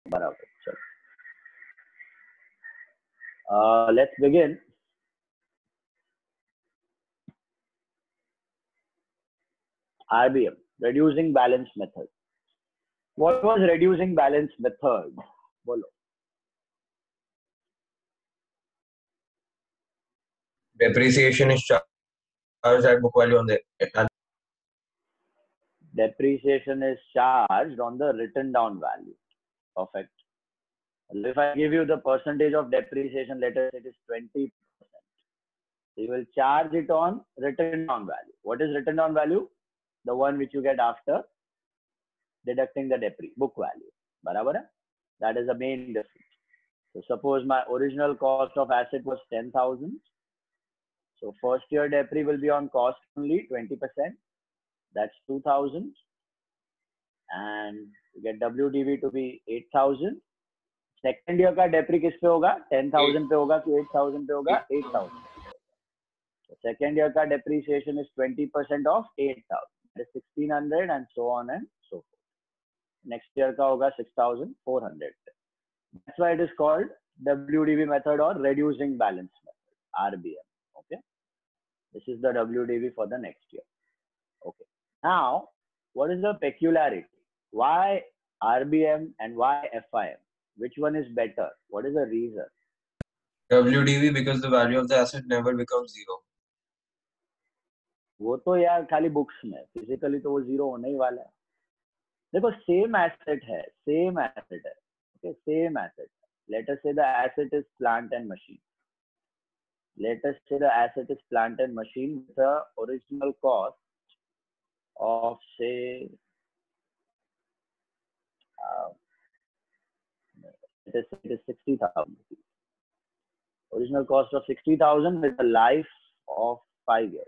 बराबर, चलो let's begin. RBM, reducing balance method. What was reducing balance method? बोलो. Depreciation is charged at book value on the. Depreciation is charged on the written down value. Perfect. If I give you the percentage of depreciation, let us say it is 20%. So you will charge it on written down value. What is written down value? The one which you get after deducting the book value. Barabar hai? That is the main difference. So suppose my original cost of asset was 10,000. So first year depre will be on cost only 20%. That's 2,000. And you get WDV to be 8,000. Second year का depre किस पे होगा? 10,000 पे होगा कि 8,000 पे होगा? 8,000. So second year का depreciation is 20% of 8,000. That is 1,600 and so on and so forth. Next year का होगा 6,400. That's why it is called WDV method or reducing balance method, RBM. Okay. This is the WDV for the next year. Okay. Now, what is the peculiarity? Why RBM and why FIM? Which one is better? What is the reason? WDV because the value of the asset never becomes zero. वो तो यार खाली books में, physically तो वो zero होने ही वाला है. देखो सेम एसेट है, okay, same asset. Let us say the asset is plant and machine. Let us say the asset is plant and machine with the original cost of say it is 60,000. Original cost of 60,000 with a life of 5 years.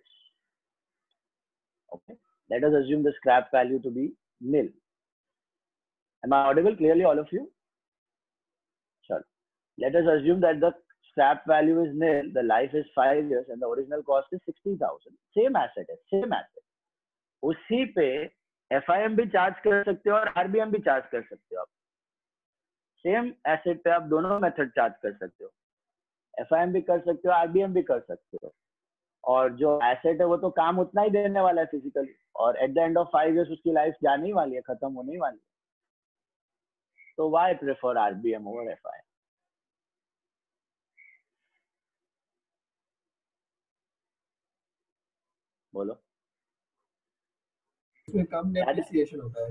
Okay. Let us assume the scrap value to be nil. Am I audible clearly, all of you? Sure. Let us assume that the scrap value is nil, the life is 5 years, and the original cost is 60,000. Same asset है, same asset. उसी पे FIM भी charge कर सकते हो और RBM भी charge कर सकते हो आप. सेम एसेट पे आप दोनों मेथड चार्ज कर सकते हो. FIM भी कर सकते हो, RBM भी कर सकते हो. और जो एसेट है वो तो काम उतना ही देने वाला है फिजिकली, और at the end of 5 years उसकी लाइफ जाने ही वाली है, खत्म होने ही वाली है. तो why prefer RBM over FIM? बोलो. इसमें कम डेप्रिसिएशन होता है.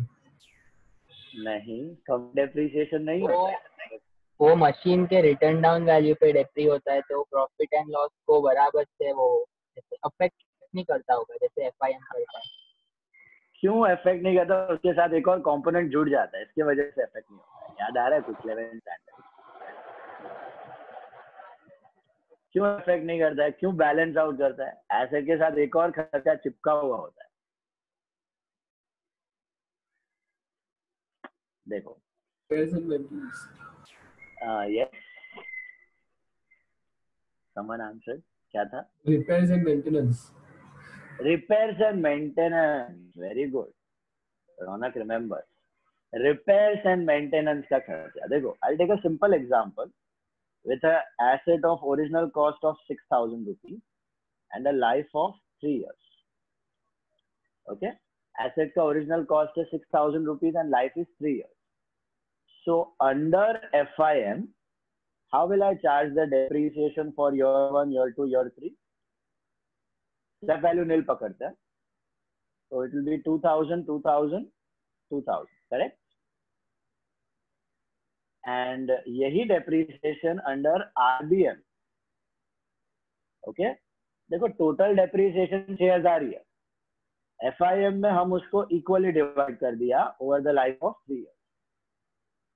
नहीं, कम डेप्रिसिएशन नहीं होता है. वो मशीन के रिटर्न डाउन वैल्यू पे डेप्री होता है, तो प्रॉफिट एंड लॉस को बराबर से वो अफेक्ट नहीं करता होगा जैसे FIM करता है. क्यों अफेक्ट नहीं करता? उसके साथ एक और कंपोनेंट जुड़ जाता है, इसकी वजह से अफेक्ट नहीं होता है. याद आ रहा है कुछ 11th स्टैंडर्ड? क्यों अफेक्ट नहीं करता है? क्यों बैलेंस आउट करता है? एसेट के साथ एक और खर्चा चिपका हुआ होता है. देखो yes, someone answered. क्या था? Repairs and maintenance. Repairs and maintenance. Very good. Ronak remembers. Repairs and maintenance का खर्चा. देखो, I'll take a simple example with a asset of original cost of 6,000 rupees and a life of 3 years. Okay? Asset का original cost is 6,000 rupees and life is 3 years. So under FIM, how will I charge the depreciation for year 1, year 2, year 3? Scrap value nil पकड़ता है. So it will be 2,000, 2,000, 2,000. Correct? And यही depreciation under RBM. Okay? देखो total depreciation 6,000 ही है. FIM में हम उसको equally divide कर दिया over the life of 3 years.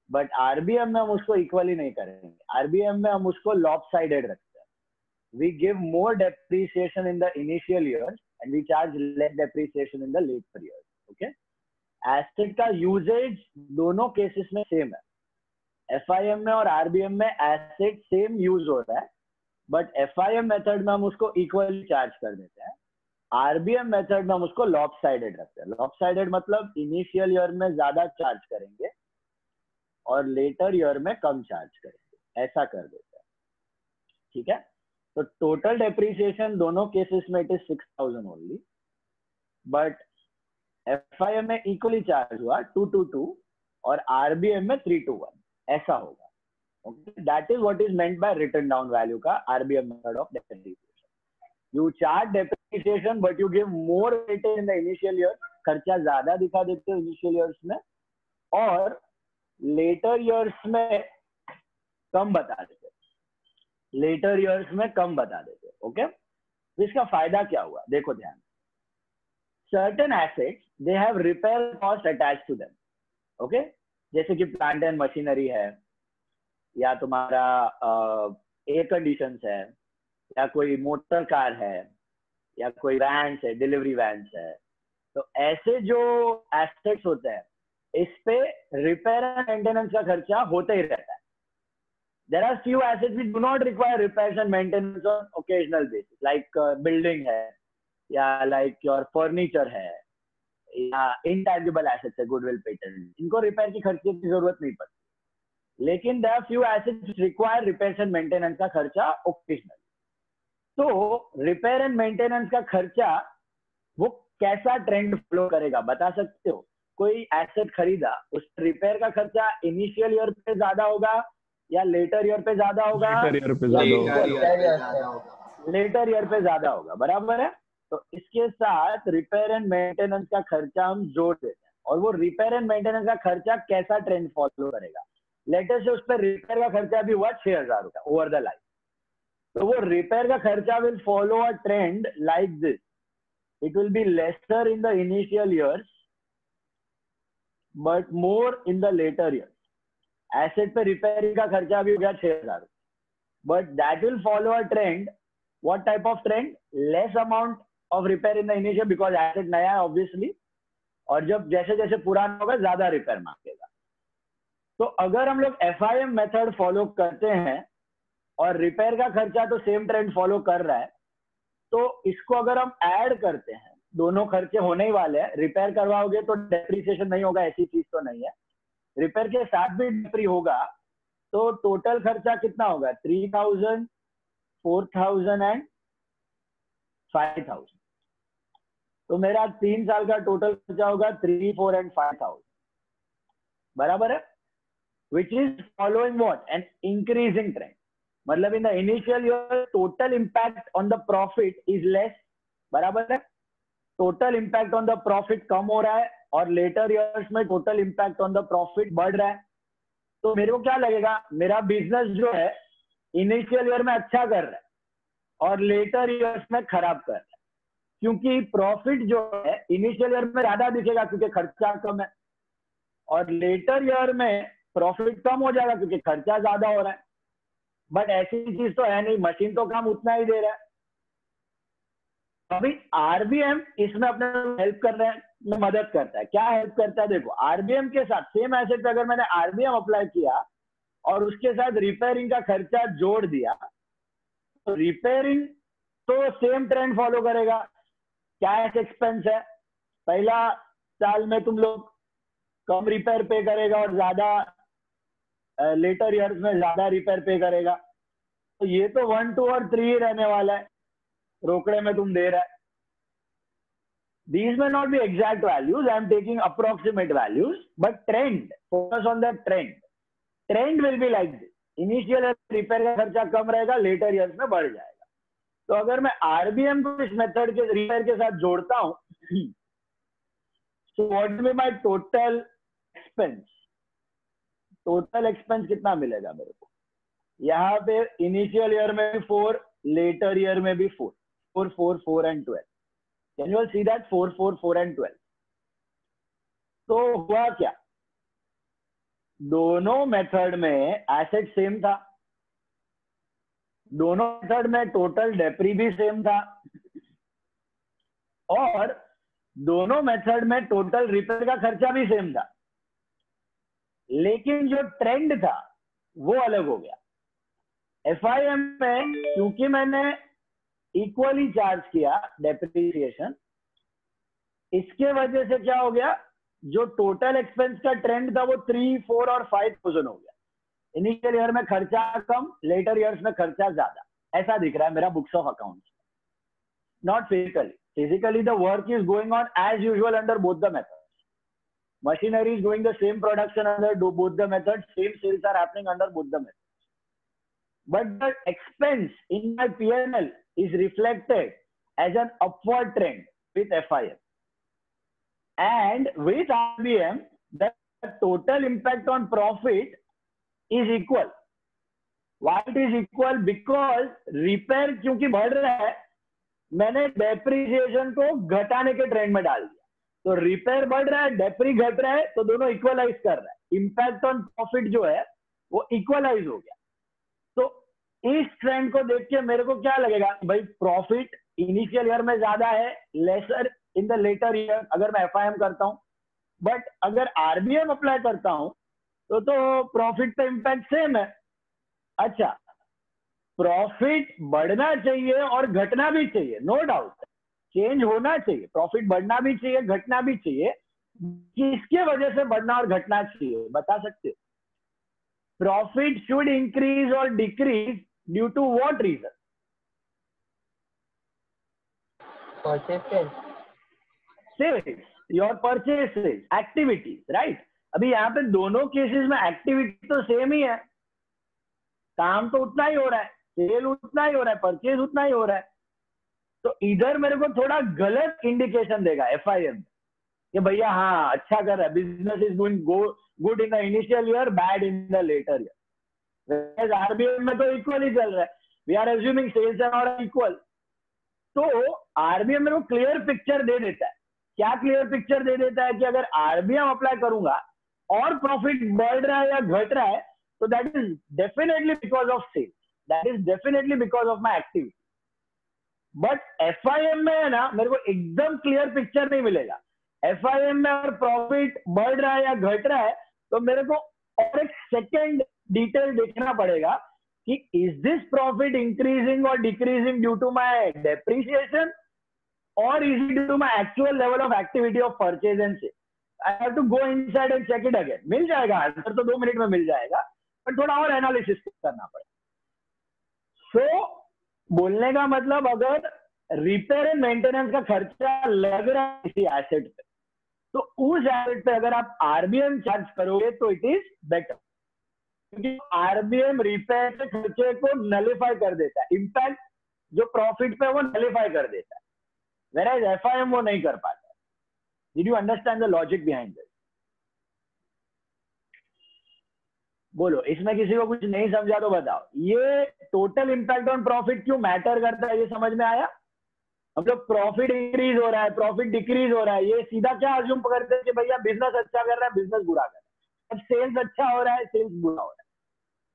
But RBM में हम उसको equally नहीं करेंगे. RBM में हम उसको lopsided रखते हैं. We give more depreciation in the initial years and we charge less depreciation in the later years. Okay? Asset का usage दोनों cases में same है. FIM में और RBM में asset same use हो रहा है, but FIM method में हम उसको equally charge कर देते हैं. RBM method में हम उसको lopsided रखते हैं. Lopsided मतलब initial year में ज्यादा charge करेंगे और लेटर ईयर में कम चार्ज करेंगे, ऐसा कर देते हैं, ठीक है। तो टोटल डेप्रिसिएशन दोनों केसेस में it is 6,000 only, but FIM में इक्वली चार्ज हुआ 222 और RBM में 321, ऐसा होगा। That is what is meant by written down value का RBM method of depreciation. You charge depreciation but you give more weightage in the initial year, खर्चा ज्यादा दिखा देते हो initial years में और later years में कम बता देते, later years में कम बता देते, ओके। तो इसका फायदा क्या हुआ, देखो ध्यान। Certain assets they have repair cost attached to them, okay. जैसे कि प्लांट एंड मशीनरी है, या तुम्हारा एयर कंडीशंस है, या कोई मोटर कार है, या कोई वैन्स है, डिलीवरी वैन्स है। तो ऐसे जो एसेट्स होते हैं इस पे रिपेयर एंड मेंटेनेंस का खर्चा होता ही रहता है। There are few assets which do not require repairs and maintenance on occasional basis, like building है, या लाइक योर फर्नीचर है, या इंटैंजिबल एसेट्स है, गुडविल, पेटेंट, इनको रिपेयर की खर्चे की जरूरत नहीं पड़ती। लेकिन there are few assets require repairs and maintenance का खर्चा ओकेजनल। तो रिपेयर एंड मेंटेनेंस का खर्चा वो कैसा ट्रेंड फॉलो करेगा बता सकते हो? कोई एसेट खरीदा, उस रिपेयर का खर्चा इनिशियल ईयर पे ज्यादा होगा या लेटर ईयर पे ज्यादा होगा? लेटर ईयर पे ज्यादा होगा, बराबर है। तो इसके साथ रिपेयर एंड मेंटेनेंस का खर्चा हम जोड़ देते हैं, और वो रिपेयर एंड मेंटेनेंस का खर्चा कैसा ट्रेंड फॉलो करेगा? लेटर से उस पर रिपेयर का खर्चा भी हुआ 6,000 रुपया ओवर द लाइफ, तो वो रिपेयर का खर्चा will follow a trend like this, it will be lesser in the initial years but more in the later years. Asset पे रिपेयरिंग का खर्चा भी हो गया 6,000, but that will follow a trend. What type of trend? Less amount of repair in the initial, because asset नया है obviously, और जब जैसे जैसे पुराना होगा ज्यादा रिपेयर मांगेगा। तो अगर हम लोग FIM मेथड फॉलो करते हैं और रिपेयर का खर्चा तो सेम ट्रेंड फॉलो कर रहा है, तो इसको अगर हम ऐड करते हैं, दोनों खर्चे होने ही वाले हैं। रिपेयर करवाओगे तो डेप्रिसिएशन नहीं होगा, ऐसी चीज तो नहीं है। रिपेयर के साथ भी डेप्री होगा, तो टोटल खर्चा कितना होगा? 3,000, 4,000 एंड 5,000। तो मेरा 3 साल का टोटल खर्चा होगा 3, 4 एंड 5,000, बराबर है। Which is following what? An increasing trend. मतलब in the initial year total impact on the profit is less, बराबर है। Total impact on the profit कम हो रहा है और लेटर ईयर्स में total impact on the profit बढ़ रहा है। तो मेरे को क्या लगेगा? मेरा बिजनेस जो है इनिशियल ईयर में अच्छा कर रहा है और लेटर ईयर्स में खराब कर रहा है, क्योंकि प्रॉफिट जो है इनिशियल ईयर में ज्यादा दिखेगा क्योंकि खर्चा कम है, और लेटर ईयर में प्रॉफिट कम हो जाएगा क्योंकि खर्चा ज्यादा हो रहा है। बट ऐसी चीज तो है नहीं, मशीन तो काम उतना ही दे रहा है। अभी RBM इसमें अपने हेल्प कर रहे हैं, मदद करता है। क्या हेल्प करता है? देखो, RBM के साथ सेम एसेट पे अगर मैंने RBM अप्लाई किया और उसके साथ रिपेयरिंग का खर्चा जोड़ दिया, तो रिपेयरिंग तो सेम ट्रेंड फॉलो करेगा। कैश एक्सपेंस है, पहला साल में तुम लोग कम रिपेयर पे करेगा और ज्यादा लेटर ईयर्स में ज्यादा रिपेयर पे करेगा। तो ये तो 1, 2 और 3 ही रहने वाला है, रोकड़े में तुम दे रहा है। These may not be exact values, I am taking approximate values, but trend, focus on the trend. Trend will be like this. Initial repair का खर्चा कम रहेगा, लेटर ईयर्स में बढ़ जाएगा। तो अगर मैं RBM को इस मेथड के रिपेयर के साथ जोड़ता हूं, so what will be my total expense? Total expense कितना मिलेगा मेरे को? यहाँ पे इनिशियल ईयर में भी 4, लेटर ईयर में भी 4, 4, 4, 4 and 12। Can you all see that? 4, 4, 4 and 12। तो हुआ क्या? दोनों मेथड में एसेट सेम था, दोनों मेथड में टोटल डेप्री भी सेम था, और दोनों मेथड में टोटल रिपेयर का खर्चा भी सेम था। लेकिन जो ट्रेंड था वो अलग हो गया। FIM में क्योंकि मैंने इक्वली चार्ज किया डेप्रिसिएशन, इसके वजह से क्या हो गया? जो टोटल एक्सपेंस का ट्रेंड था वो 3, 4 और 5,000 हो गया। इनिशियल ईयर में खर्चा कम, लेटर ईयर्स में खर्चा ज्यादा, ऐसा दिख रहा है मेरा books of accounts. Not physically the work is going on as usual under both the methods. Machinery is doing the same production under both the methods. Same sales are happening under both the methods. But the expense in my P&L is reflected as an upward trend with FIM. And with RBM, the total impact on profit is equal. Why it is equal? Because repair क्योंकि बढ़ रहा है, मैंने depreciation को घटाने के trend में डाल दिया। तो रिपेयर बढ़ रहा है, डेप्री घट रहा है, तो दोनों इक्वलाइज कर रहा है। इम्पैक्ट ऑन प्रॉफिट जो है वो इक्वलाइज हो गया। तो इस ट्रेंड को देख के मेरे को क्या लगेगा, भाई प्रॉफिट इनिशियल ईयर में ज्यादा है, lesser in the latter year अगर मैं एफआईएम करता हूं। बट अगर आरबीएम अप्लाई करता हूं तो प्रॉफिट पे इम्पैक्ट सेम है। अच्छा, प्रॉफिट बढ़ना चाहिए और घटना भी चाहिए, नो डाउट, चेंज होना चाहिए, प्रॉफिट बढ़ना भी चाहिए, घटना भी चाहिए। किसके वजह से बढ़ना और घटना चाहिए बता सकते हो? प्रॉफिट शुड इंक्रीज और decrease due to what reason? Purchases, sales, your purchases, activities, right. अभी यहाँ पे दोनों केसेस में एक्टिविटी तो सेम ही है, काम तो उतना ही हो रहा है, सेल उतना ही हो रहा है, परचेज उतना ही हो रहा है। तो इधर मेरे को थोड़ा गलत इंडिकेशन देगा एफआईएम कि भैया हाँ अच्छा कर रहा है, business is doing good in the initial year, bad in the latter year. RBM में तो इक्वल ही चल रहा है, we are assuming sales and all equal. तो आरबीएम मेरे को क्लियर पिक्चर दे देता है। क्या क्लियर पिक्चर दे देता है कि अगर आरबीएम अप्लाई करूंगा और प्रॉफिट बढ़ रहा है या घट रहा है तो that is definitely because of sales, that is definitely because of my activity. But FIM में है ना, मेरे को एकदम क्लियर पिक्चर नहीं मिलेगा। एफआईएम में अगर प्रॉफिट बढ़ रहा है या घट रहा है तो मेरे को और एक सेकेंड डिटेल देखना पड़ेगा कि इज दिस प्रॉफिट इंक्रीजिंग और decreasing due to my depreciation और is it due to my actual level of activity of purchase and sale. I have to go inside and check it again. मिल जाएगा answer तो 2 minute में मिल जाएगा, पर थोड़ा और एनालिसिस करना पड़ेगा। सो बोलने का मतलब, अगर रिपेयर एंड मेंटेनेंस का खर्चा लग रहा है किसी एसेट पे तो उस एसेट पे अगर आप आरबीएम चार्ज करोगे तो इट इज बेटर, क्योंकि आरबीएम रिपेयर के खर्चे को नलिफाई कर देता है, इम्पैक्ट जो प्रॉफिट पे वो नलिफाई कर देता है, वेराइज एफआईएम वो नहीं कर पाता। Did you understand the logic behind this? बोलो, इसमें किसी को कुछ नहीं समझा तो बताओ। ये टोटल इम्पैक्ट ऑन प्रॉफिट क्यों मैटर करता है, ये समझ में आया? मतलब प्रॉफिट इंक्रीज हो रहा है, प्रॉफिट डिक्रीज हो रहा है, ये सीधा क्या अज्यूम करते हैं कि भैया बिजनेस अच्छा कर रहा है, बिजनेस बुरा कर रहा है। अब सेल्स अच्छा हो रहा है, सेल्स बुरा हो रहा है।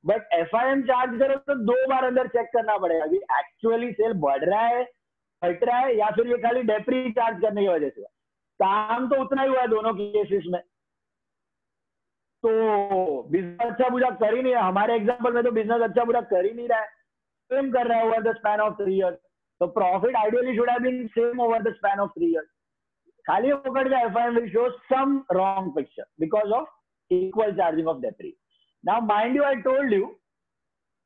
बट एफआईएम चार्ज करो तो 2 बार अंदर चेक करना पड़ेगा कि एक्चुअली सेल बढ़ रहा है, घट रहा है, या फिर ये खाली डेप्री चार्ज करने की वजह से। काम तो उतना ही हुआ है दोनों केसेस में, तो बिजनेस अच्छा बुरा कर ही नहीं है। हमारे एग्जांपल में तो बिजनेस अच्छा बुरा कर ही नहीं रहा है, सेम कर रहा है over the span of 3 years. तो profit ideally should have been same over the span of 3 years. खाली पकड़ के FIM will show some wrong picture because of equal charging of depre. Now mind you, I told you,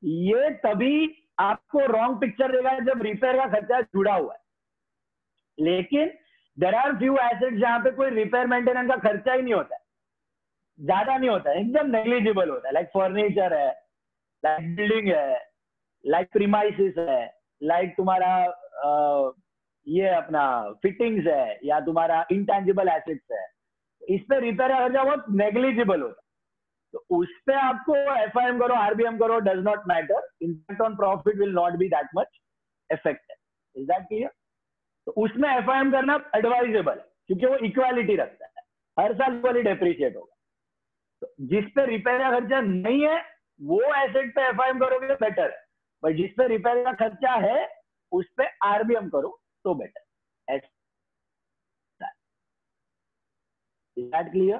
ये तभी आपको wrong picture देगा जब repair का खर्चा जुड़ा हुआ है। लेकिन देयर आर फ्यू एसेट्स जहां पे कोई रिपेयर मेंटेनेंस का खर्चा ही नहीं होता है, ज्यादा नहीं होता है, एकदम नेग्लिजिबल होता है। लाइक फर्नीचर है, लाइक बिल्डिंग है, लाइक प्रीमाइसिस है, लाइक तुम्हारा ये अपना फिटिंग्स है, या तुम्हारा इंटेंजिबल एसेट्स है। इस पे रिपेयर का खर्चा बहुत नेग्लिजिबल होता है, तो उस पे आपको एफआईएम करो, आरबीएम करो, does not matter, impact on profit will not be that much effective. Is that clear? तो उसमें एफआईएम करना एडवाइजेबल है, क्योंकि वो इक्वालिटी रखता है, हर साल इक्वली डेप्रिशिएट होगा। तो जिस पे रिपेयर का खर्चा नहीं है वो एसेट पे एफआईएम करोगे बेटर है, पर जिस पे रिपेयर का खर्चा है उस पे आरबीएम करो तो बेटर। Is that clear?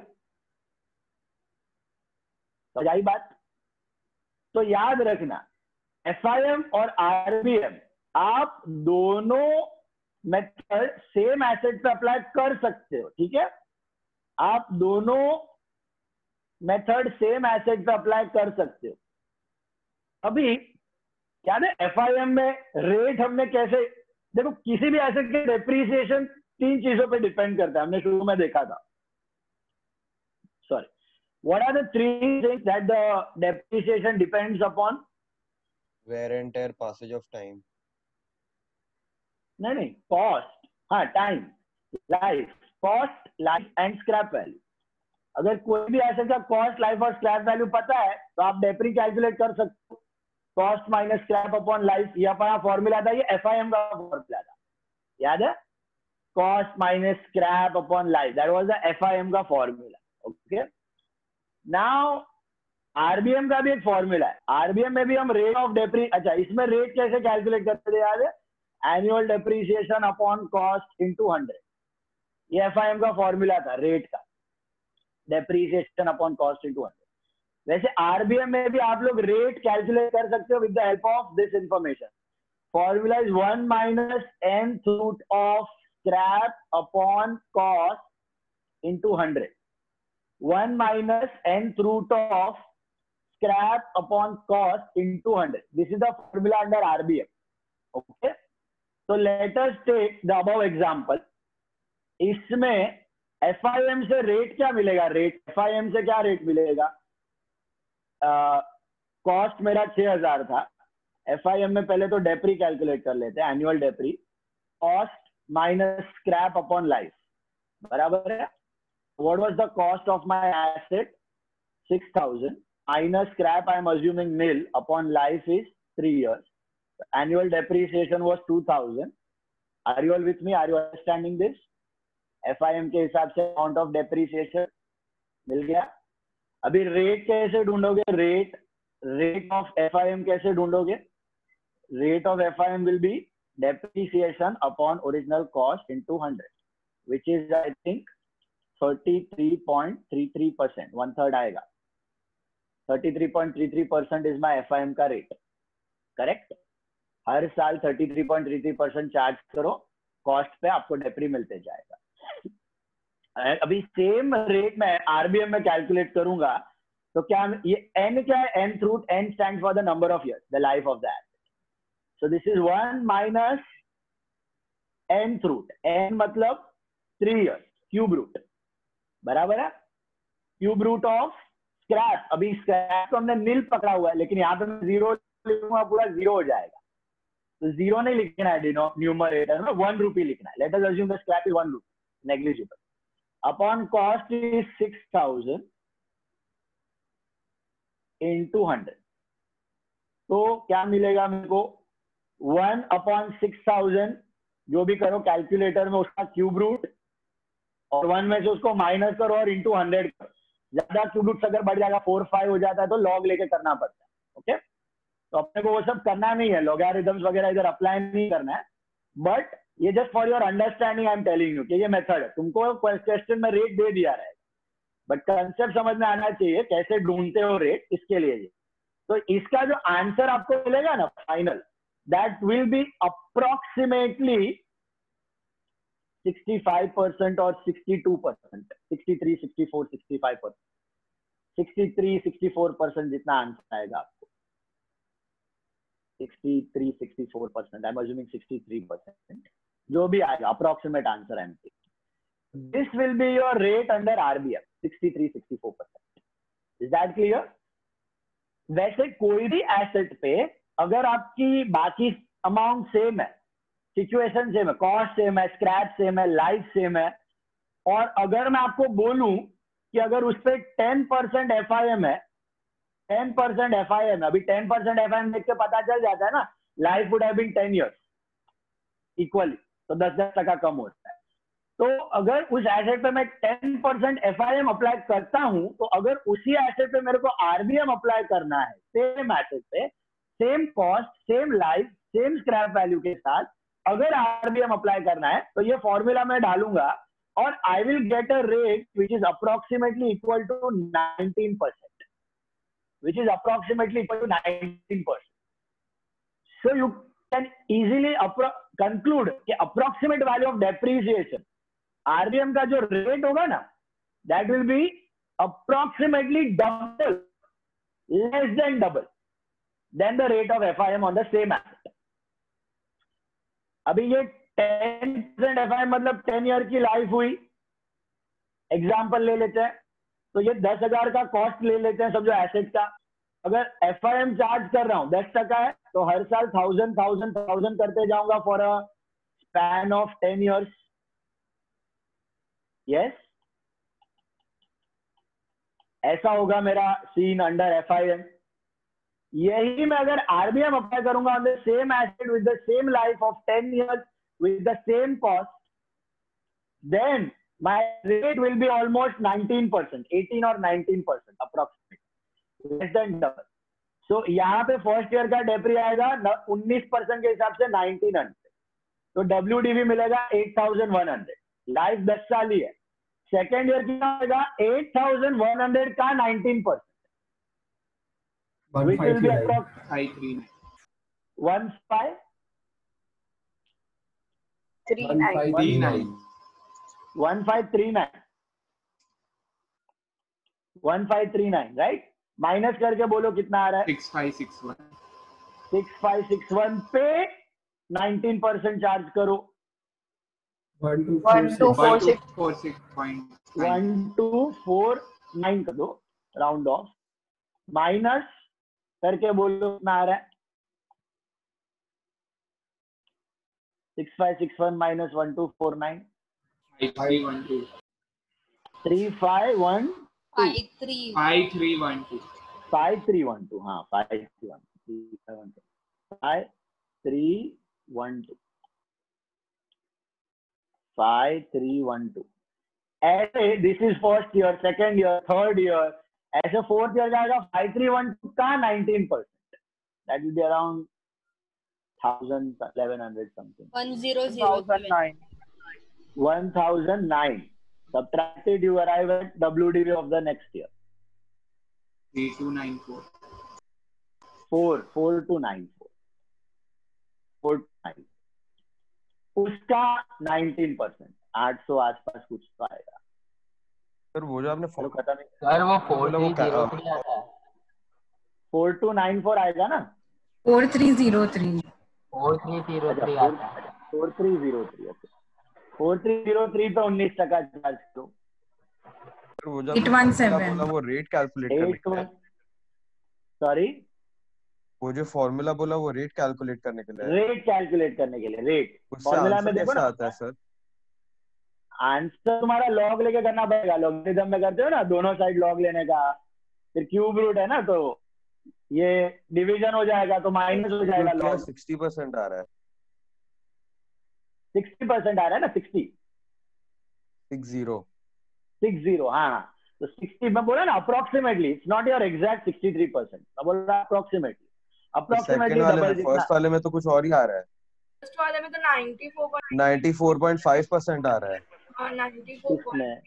समझ आई बात? तो याद रखना, एफआईएम और आरबीएम आप दोनों मेथड सेम एसेट पे अप्लाई कर सकते हो, ठीक है? आप दोनों मेथड सेम एसेट पे अप्लाई कर सकते हो। अभी याद है FIM में रेट हमने कैसे, देखो किसी भी एसेट के डेप्रिसिएशन 3 चीजों पे डिपेंड करता है, हमने शुरू में देखा था। Sorry, what are the 3 things that the depreciation depends upon? wear and tear, passage of time. नहीं, कॉस्ट, हाँ, time, life, cost, life and scrap value. अगर कोई भी एसेट का कॉस्ट, लाइफ और स्क्रैप वैल्यू पता है तो आप डेप्री कैलकुलेट कर सकते हो। Cost minus scrap upon life, ये अपना फॉर्मूला था, ये FIM का फॉर्मूला था, याद है? Cost minus scrap upon life, that was the FIM का फॉर्मूला। ओके, नाउ RBM का भी एक फॉर्मूला है। RBM में भी हम रेट ऑफ डेप्री, अच्छा इसमें रेट कैसे कैलकुलेट करते थे याद है? Annual depreciation upon cost into 100, ये FIM का फॉर्मूला था रेट का, डेप्रिसिएशन अपॉन कॉस्ट इनटू 100। वैसे RBM में भी आप लोग रेट कैलकुलेट कर सकते हो with the help of this information. Formula is 1 minus nth root of scrap upon cost into 100, 1 minus nth root of scrap upon cost into 100. This is the formula under RBM. Okay. So let us take the above example. इसमें FIM से rate क्या मिलेगा? Rate FIM से क्या rate मिलेगा? Cost मेरा 6000 था। FIM में पहले तो डेप्री कैलकुलेट कर लेते हैं, annual depre, cost minus scrap upon life, बराबर है? What was the cost of my asset? 6000 minus scrap, I am assuming nil, upon life is 3 years. The annual depreciation was 2000. Are you all with me? Are you understanding this? FIM के हिसाब से amount of depreciation मिल गया। अभी rate कैसे ढूंढोगे? Rate of FIM कैसे ढूंढोगे? Rate of FIM will be depreciation upon original cost into 100, which is I think 33.33%, 1/3 आएगा। 33.33% is my FIM का रेट, करेक्ट? हर साल 33.33% चार्ज करो, कॉस्ट पे आपको डेप्री मिलते जाएगा। अभी सेम रेट में RBM में कैलकुलेट करूंगा तो क्या ये n क्या है? nth root, n stand for the number of years, the life of the asset. So this is 1 minus nth root, n मतलब 3 इयर्स, क्यूब रूट, बराबर है? क्यूब रूट ऑफ स्क्रैप, अभी स्क्रैप तो हमने नील पकड़ा हुआ है, लेकिन यहाँ पे मैं 0 लिखूंगा, पूरा 0 हो जाएगा, तो 0 नहीं लिखना है न्यूमरेटर में, 1 रुपी लिखना है। Let us assume the scrap is 1 rupee, negligible, upon cost is 6000 into 100, तो क्या मिलेगा मेरे को? 1/6000, जो भी करो कैलकुलेटर में उसका क्यूब रूट, और 1 में से उसको माइनस करो और इंटू 100 करो। ज्यादा क्यूब रूट अगर बढ़ जाएगा, 4 5 हो जाता है, तो लॉग लेके करना पड़ता है। ओके, तो अपने को वो सब करना नहीं है, लॉगरिथम्स वगैरह इधर अप्लाई नहीं करना है, बट ये just for your understanding I am telling you कि ये मेथड है। तुमको क्वेश्चन में रेट दे दिया रहेगा, बट कंसेप्ट समझ में आना चाहिए, कैसे ढूंढते हो रेट, इसके लिए ये। तो इसका जो आंसर आपको मिलेगा ना final, that will be approximately 65% और 62%, 63, 64, 65%, 63, 64% जितना आंसर आएगा आपको, 63, 64%, आई एम अज्यूमिंग 63%, जो भी आएगा approximate answer I am taking. This will be your rate under RBM, 63, 64%। Is that clear? वैसे कोई भी एसेट पे अगर आपकी बाकी अमाउंट सेम है, सिचुएशन सेम है, कॉस्ट सेम है, स्क्रैप सेम है, लाइफ सेम है, और अगर मैं आपको बोलूं कि अगर उस पर 10% FIM है, 10% FIM है, अभी 10% FIM देख के पता चल जाता है ना, life would have been 10 years equally, तो 10% कम होता है। तो अगर उस एसेट पे मैं 10% FIM अप्लाई करता हूं, तो अगर उसी एसेट पे मेरे को RBM अप्लाई करना है, सेम एसेट पे, same cost, same life, same scrap value के साथ अगर RBM अप्लाई करना है, तो ये फॉर्मूला मैं डालूंगा और I will get a rate which is approximately equal to 19%, which is approximately equal to 19%. So you can easily conclude कि approximate value of depreciation, RBM का जो रेट होगा ना, that will be approximately double, less than double than the rate of FIM on the same asset. अभी ये 10% FIM मतलब 10 year की life हुई, एग्जाम्पल ले लेते हैं, तो ये 10,000 का कॉस्ट ले लेते हैं सब जो एसेट का. अगर FIM चार्ज कर रहा हूँ 10% है, तो हर साल 1,000 करते जाऊंगा for a span of 10 years. Yes, ऐसा होगा मेरा सीन अंडर FIM. यही मैं अगर RBM अप्लाई करूंगा on the same asset with the same life of 10 years with the same cost, then my rate will be almost 19%, 18 or 19% approximately, less than double. So यहाँ पे first year का डेप्री आएगा 19% के हिसाब से 1900, तो WDV मिलेगा 8100. लाइफ 10 साल ही है. सेकेंड ईयर कितना होगा? 8100 का 19%, which will be approximately 1539. 1539, right? Minus करके बोलो कितना आ रहा है? 6561 पे 19% चार्ज करो. 1249 कर दो, राउंड ऑफ. माइनस करके बोलो कितना आ रहा है? 6561 minus 1249. 5312. 3512. 5312. 5312. हाँ, 5312. 5312. 5312. ऐसे this is first year, second year, third year, ऐसे फोर्थ ईयर जाएगा 5312 का 19%. That will be around 1100 something. 1009. Subtracted, you arrive at WDV of the next year. 3294. 4294. 429. उसका 19%, 800 आसपास कुछ तो आएगा. सर वो जो आपने चलो खत्म. सर वो 4303 आता है. 4294 आएगा ना? 4303. 4303 आता है. 4303. 4303 पे 19% चार्ज करो. सर वो जो 817. बोला वो रेट कैलकुलेट करने के लिए. सॉरी, वो जो फॉर्मूला बोला वो रेट कैलकुलेट करने के लिए. रेट कैलकुलेट करने के लिए. रेट फॉर्मूला में देखो ना, आता है सर. आंसर तुम्हारा लॉग लेके करना पड़ेगा. लॉगरिथम में करते हो ना, दोनों साइड लॉग लेने का, फिर क्यूब रूट है ना, तो ये डिवीजन हो जाएगा, तो माइनस हो जाएगा. लॉग 60% आ रहा है. 60% आ रहा है ना? 60. 60. हाँ, तो 60 मैं बोला ना approximately. It's not your exact 63%. मैं बोल रहा अप्रोक्सीमेटली. Approximately double. फर्स्ट वाले में तो कुछ और ही आ रहा है. फर्स्ट वाले में तो 94.5% आ रहा है. 94.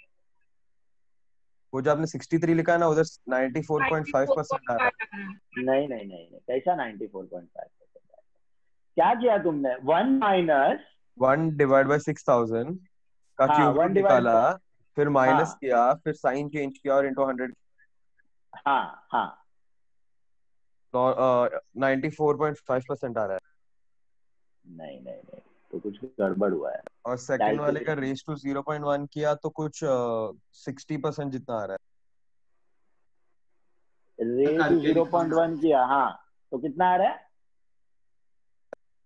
वो जो आपने 63 लिखा है ना, उधर 94.5% आ रहा है. नहीं, कैसा 94.5%? क्या किया तुमने? 1 माइनस 1 डिवाइड बाय 6000 का क्यूब रूट निकाला, फिर माइनस किया, फिर साइन चेंज किया और इनटू 100. हाँ. तो 94.5% आ रहा है. नहीं, तो कुछ गड़बड़ हुआ है. और सेकंड वाले का रेस टू 0.1 किया तो कुछ 60% जितना आ रहा है. रेस टू 0.1 किया, हाँ, तो कितना आ रहा है?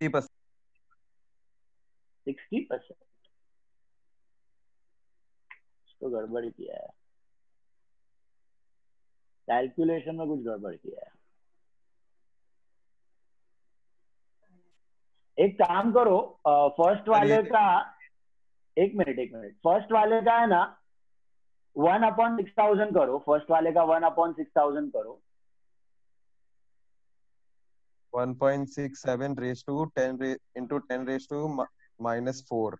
60%. 60%. तो गड़बड़ किया है, कैलकुलेशन में कुछ गड़बड़ किया है. एक काम करो, फर्स्ट वाले का एक मिनट, फर्स्ट वाले का है ना 1/6000 करो. फर्स्ट वाले का 1/6000 करो. 1.67 raised to 10 into 10 raised to minus 4.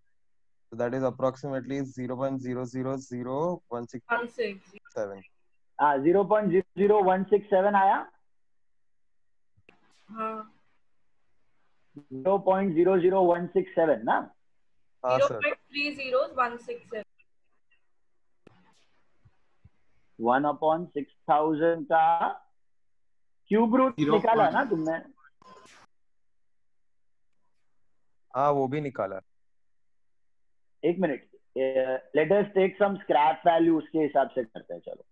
So that is approximately 0.000167. 0.00167 आया. 0.00167 ना? हाँ सर. 0.30167. 1/6000 का क्यूब रूट निकाला ना तुमने? हाँ वो भी निकाला। एक minute, let us take some scrap value, उसके हिसाब से करते हैं। चलो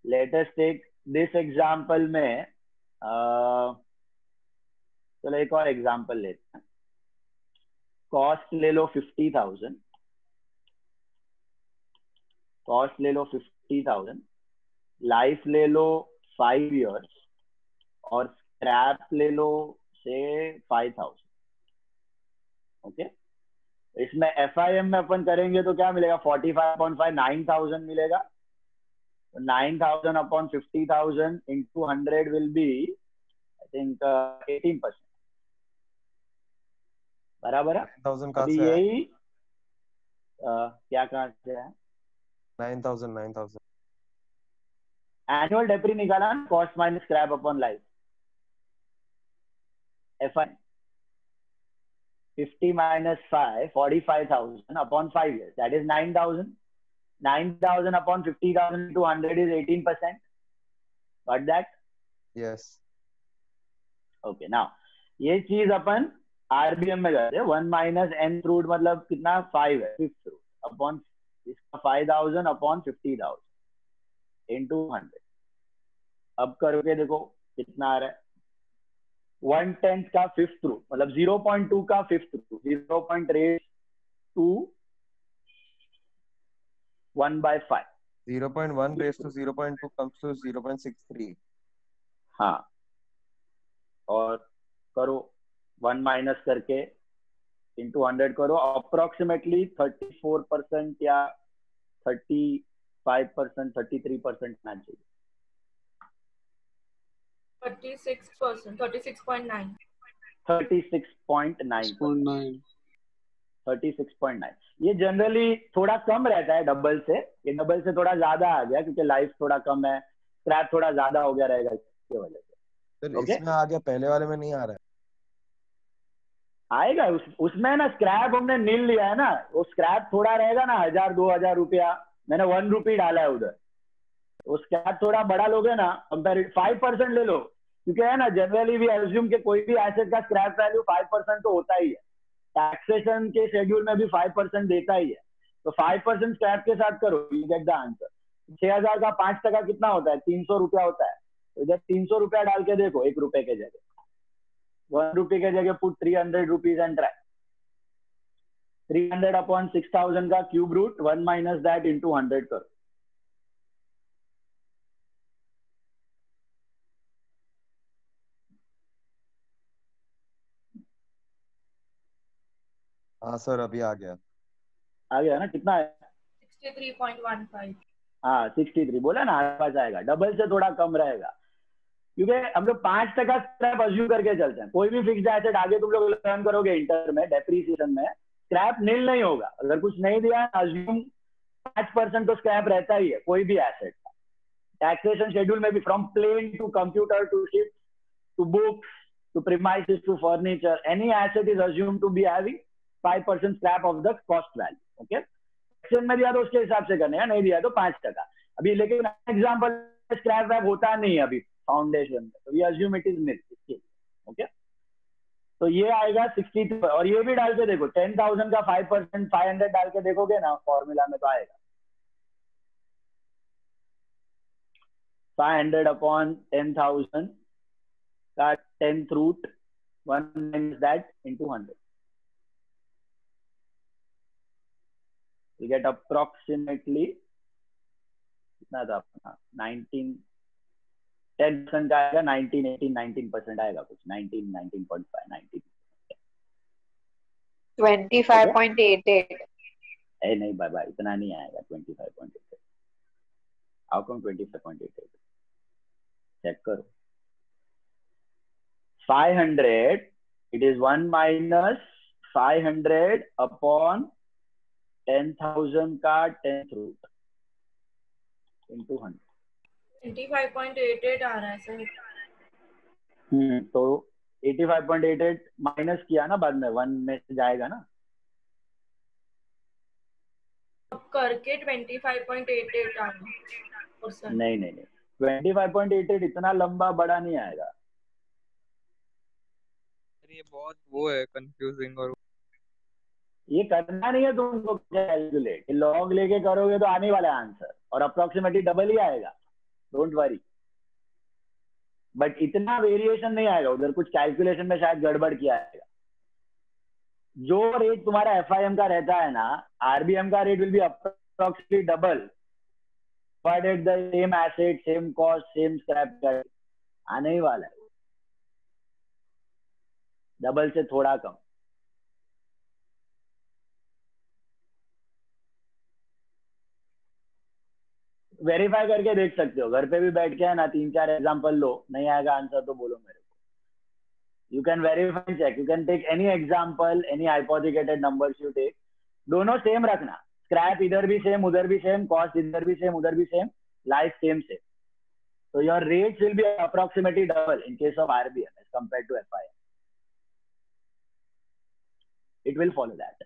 let us take this example में चलो एक और एग्जांपल लेते हैं। कॉस्ट ले लो 50,000, कॉस्ट ले लो 50,000, लाइफ ले लो 5 years और स्क्रैप ले लो से 5,000। ओके, इसमें FIM में अपन करेंगे तो क्या मिलेगा? 45.5 9,000 मिलेगा। 9,000 upon 50,000 into 100 will be I think 18%। बराबर है? 9,000 कहाँ अभी से है? यही क्या कहाँ से है? 9,000 एनुअल डेप्री निकाला ना, cost minus scrap upon life. FI 50 minus 5, 45,000 upon 5 years, that is 9,000। 9,000 upon 50,000 into 100 is 18%। Got that? Yes. Okay, now ये चीज अपन RBM में करते हैं। 1 minus nth root मतलब कितना? 5 है, 5th root upon इसका 5,000 upon 50,000 into 100। अब करके देखो कितना आ रहा है। 1/10 का 5th रूट मतलब 0.2 का 5th root, 0.1/5। 0.1 raised to 0.2 comes to 0.63। हाँ, और करो 1 माइनस करके इंटू 100 करो, अप्रोक्सीमेटली 34% या 35%, 33% ना चाहिए। 36%, 36.9। 36.9। 36.9 ये जनरली थोड़ा कम रहता है डबल से। ये डबल से थोड़ा ज्यादा आ गया क्योंकि लाइफ थोड़ा कम है, स्क्रैप थोड़ा ज्यादा हो गया रहेगा इसकी वजह से। Sir Okay? इसमें आ गया, पहले वाले में नहीं आ रहा है। आएगा उसमें ना, स्क्रैप हमने नील लिया है ना, वो स्क्रैप थोड़ा रहेगा ना, 1,000-2,000 रुपया, मैंने 1 रुपी डाला है उधर। वो स्क्रैप थोड़ा बड़ा लोगे ना, कंपेयर 5% ले लो, क्योंकि है ना जनरली वी अज्यूम कि कोई भी एसेट का स्क्रैप वैल्यू 5% तो होता ही है। टैक्सेशन के शेड्यूल में भी 5% देता ही है, तो 5% स्क्रैप के साथ करो, यू गेट द आंसर। 6,000 का 5% कितना होता है? 300 रुपया होता है। तो इधर 300 रुपया डाल के देखो, 1 रुपए के जगह 1 रुपी के जगह put 300 rupees and try. 300 upon 6,000 का cube root 1 minus that into 100 करो। हाँ सर अभी आ गया। आ गया ना? कितना है? 63.15। हाँ 63 बोला ना, आसपास आएगा। डबल से थोड़ा कम रहेगा क्योंकि हम लोग 5% स्क्रैप अज्यूम करके चलते हैं। कोई भी फिक्स्ड एसेट आगे तुम लोग लर्न करोगे इंटर में, डेप्रीसिएशन में स्क्रैप नील नहीं होगा। अगर कुछ नहीं दिया अज्यूम 5% तो स्क्रैप रहता ही है कोई भी एसेट का। टैक्सेशन शेड्यूल में भी from plane to computer to ship to books to premises to furniture, any asset is assume to be having 5% scrap of the cost value. Okay, taxation में दिया तो उसके हिसाब से करने हैं, नहीं दिया तो 5%। अभी लेकिन एग्जाम्पल स्क्रैप वैप होता नहीं है अभी फाउंडेशन में, तो we assume it is nil. Okay, तो ये आएगा 63। और ये भी डाल के देखो, 10,000 का 5% 500 डाल के देखोगे ना फॉर्मूला में, तो आएगा 500 अपॉन 10,000 का 10th root 1 minus that into 100, you get approximately कितना था अपना 19, 10% का आएगा 19, 18, 19% आएगा कुछ, 19, 19.5, 19। 25.88। नहीं बाबा इतना नहीं आएगा 25.88। How come 25.88? चेक करो। 500 it is 1 minus 500 upon 10,000 का 10th रूट into 100। 25.88 आ रहा है सर। तो 85.88 माइनस किया ना, बाद में 1 में से जाएगा ना। अब करके 25.88 आ रहा है। नहीं नहीं नहीं 25.88 इतना लंबा बड़ा नहीं आएगा। ये बहुत वो है कंफ्यूजिंग। और ये करना नहीं है तुमको कैलकुलेट, लॉग लेके करोगे तो आने वाला है आंसर और अप्रोक्सीमेटली डबल ही आएगा, डोंट वरी। बट इतना वेरिएशन नहीं आएगा, उधर कुछ कैलकुलेशन में शायद गड़बड़ किया आएगा। जो रेट तुम्हारा FIM का रहता है ना, RBM का rate will be approximately double, provided the same asset, same cost, same scrap आने ही वाला है, डबल से थोड़ा कम। वेरीफाई करके देख सकते हो, घर पे भी बैठ के है ना, 3-4 एग्जांपल लो, नहीं आएगा आंसर तो बोलो मेरे को। You can verify check, you can take any example, any hypothetical numbers you take, दोनों सेम रखना, स्क्रैप इधर भी सेम उधर भी सेम, कॉस्ट इधर भी सेम उधर भी सेम, लाइफ सेम से, तो your rates will be approximately double in case of RBM as compared to FIM। It will follow that.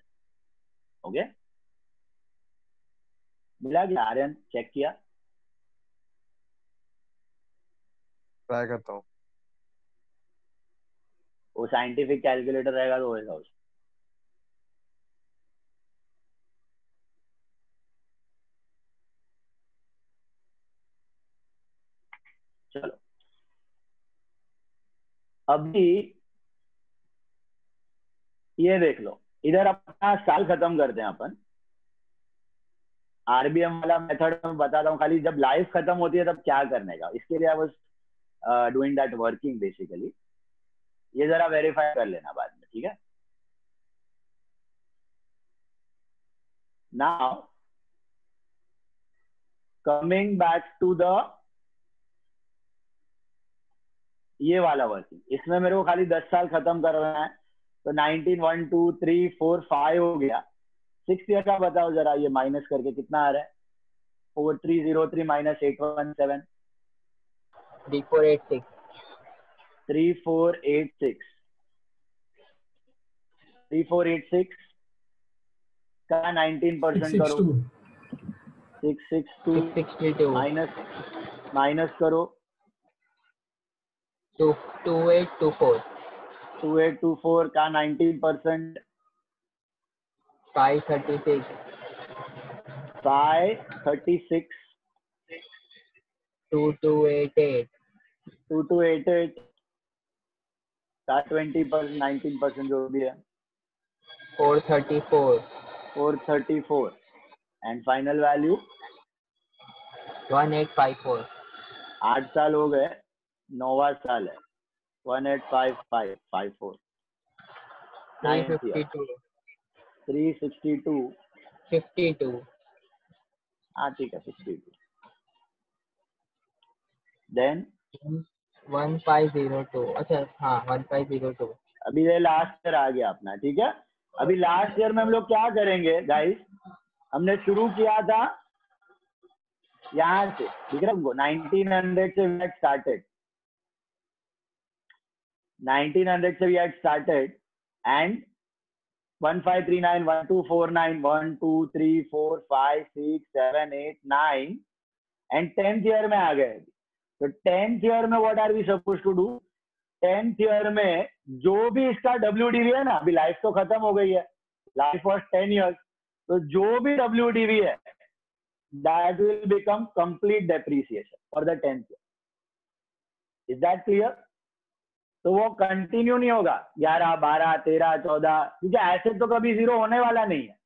Okay, मिला क्या आर्यन? चेक किया? ट्राई करता हूँ। वो साइंटिफिक कैलकुलेटर रहेगा तो होएगा उसमें। चलो अभी ये देख लो, इधर अपना साल खत्म करते हैं अपन। RBM वाला मेथड में बताता हूँ, खाली जब लाइफ खत्म होती है तब क्या करने का, इसके लिए I was doing that working basically. ये जरा वेरीफाई कर लेना बाद में, ठीक है? Now coming back to the ये वाला वर्किंग, इसमें मेरे को खाली 10 साल खत्म करना है, तो 19 1 2 3 4 5 हो गया। 6 ईयर का बताओ जरा, ये माइनस करके कितना आ रहा है? 4303 माइनस 817 3486 3486 3486 का 19% करो, 662 माइनस करो 2824 2824 का 19% 536 536 2288 2288 का 20% 19% जो भी है 434 एंड फाइनल वैल्यू 1854 8 साल हो गए, 9वां साल है 185554 362 52 हाँ ठीक है 62 देन 1502 अच्छा हाँ 1502 अभी ये लास्ट ईयर आ गया अपना, ठीक है? अभी लास्ट ईयर में हम लोग क्या करेंगे गाइस, हमने शुरू किया था यहाँ से, ठीक है? 1900 से we had started 1900 से we had started and 1539 1249 1 2 3 4 5 6 7 8 9 and 10th year में आ गए। तो 10th ईयर में what are we suppose to do? 10th year में जो भी इसका WDV है ना, अभी लाइफ तो खत्म हो गई है, लाइफ वॉज 10 years, तो जो भी WDV है that will become complete depreciation for the 10th year. Is that clear? तो वो कंटिन्यू नहीं होगा 11 12 13 14, क्योंकि एसेट तो कभी जीरो होने वाला नहीं है,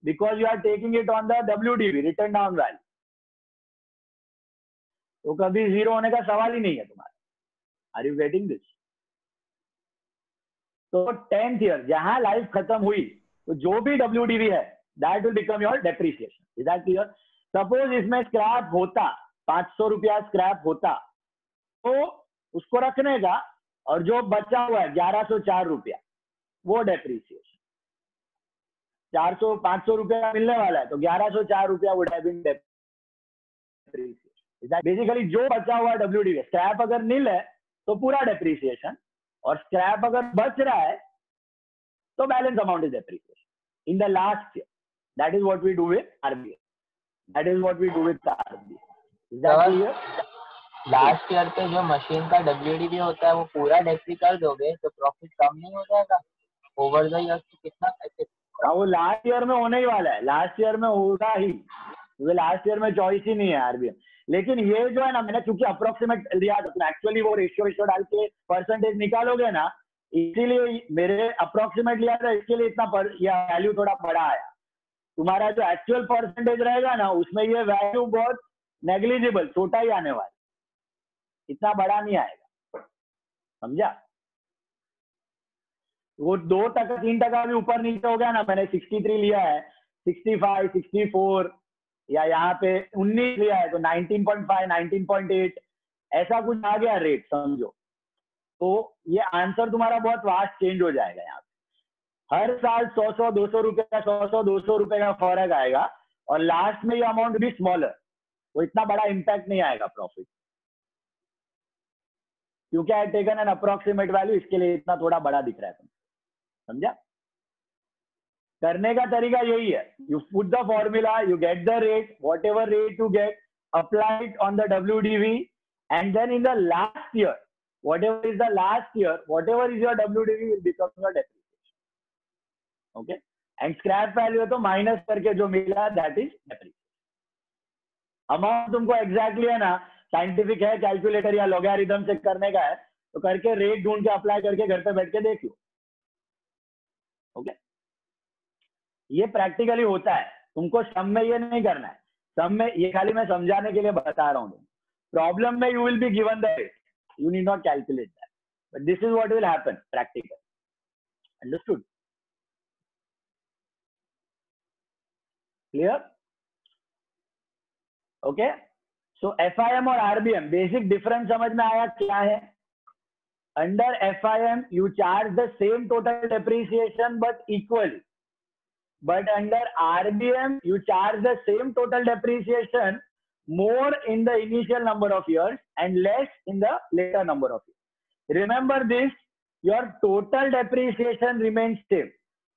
because you are taking it on the WDV written down value, तो कभी जीरो होने का सवाल ही नहीं है तुम्हारा। Are you getting this? तो 10th ईयर जहां लाइफ खत्म हुई, तो जो भी WDV है that will become your depreciation. Is that clear? Suppose इसमें स्क्रैप होता 500 रुपया स्क्रैप होता, तो उसको रखने का, और जो बचा हुआ है 1104 रुपया वो डेप्रिसिएशन। 500 रुपया मिलने वाला है, तो 1104 रुपया would have been depreciation. Is that basically जो बचा हुआ WDV, स्क्रैप अगर नील है तो पूरा डेप्रिसिएशन, और स्क्रैप अगर बच रहा है तो balance amount is depreciation in the last year. That is what we do with RBM, that is what we do with RBM। Is that clear? Last year पे जो मशीन का WDV होता है वो पूरा डेप्री कर दोगे तो प्रॉफिट कम नहीं हो जाएगा ओवर द ईयर? कितना? हाँ, वो लास्ट ईयर में होने ही वाला है, लास्ट ईयर में होगा ही, क्योंकि लास्ट ईयर में चॉइस ही नहीं है आरबीएम। लेकिन ये जो है ना, मैंने चूंकि अप्रोक्सीमेट लिया था, एक्चुअली वो रेशियो डाल के परसेंटेज निकालोगे ना, इसीलिए मेरे अप्रोक्सीमेट लिया था, इसके लिए इतना वैल्यू थोड़ा बड़ा आया। तुम्हारा जो एक्चुअल परसेंटेज रहेगा ना, उसमें ये वैल्यू बहुत नेग्लिजिबल, छोटा ही आने वाला, इतना बड़ा नहीं आएगा, समझा? वो 2%, 3% भी ऊपर नीचे हो गया ना, मैंने 63 लिया है, 65, 64 या यहाँ पे 19 लिया है तो 19.5, 19.8 ऐसा कुछ आ गया रेट, समझो, तो ये आंसर तुम्हारा बहुत वास्ट चेंज हो जाएगा। यहाँ पे हर साल 100, 200 रुपए का 100, 200 रुपए का फर्क आएगा, और लास्ट में ये अमाउंट भी स्मॉलर, वो इतना बड़ा इम्पैक्ट नहीं आएगा प्रॉफिट, क्योंकि I taken N approximate value, इसके लिए इतना थोड़ा बड़ा दिख रहा है तुम, समझा? करने का तरीका यही है, you put the formula, you get the rate, whatever rate you get, apply it on the WDV, and then in the last year, whatever is the last year, whatever is your WDV will become your depreciation. Okay, and scrap value है तो minus करके जो मिला that is depreciation. Amount तुमको exactly है ना, scientific है, calculator या लॉगरिथम से करने का है, तो करके रेट ढूंढ के अप्लाई करके घर पे बैठ के देख लो। ओके, ये प्रैक्टिकली होता है, तुमको सम में ये नहीं करना है, सम में ये खाली मैं समझाने के लिए बता रहा हूँ। प्रॉब्लम में you will be given the rate, you need not calculate that, but this is what will happen practically. Understood? Clear? Okay, so FIM और RBM basic difference समझ में आया क्या है? Under FIM you charge the same total depreciation but equally, but under RBM you charge the same total depreciation more in the initial number of years and less in the later number of years. Remember this, your total depreciation remains same.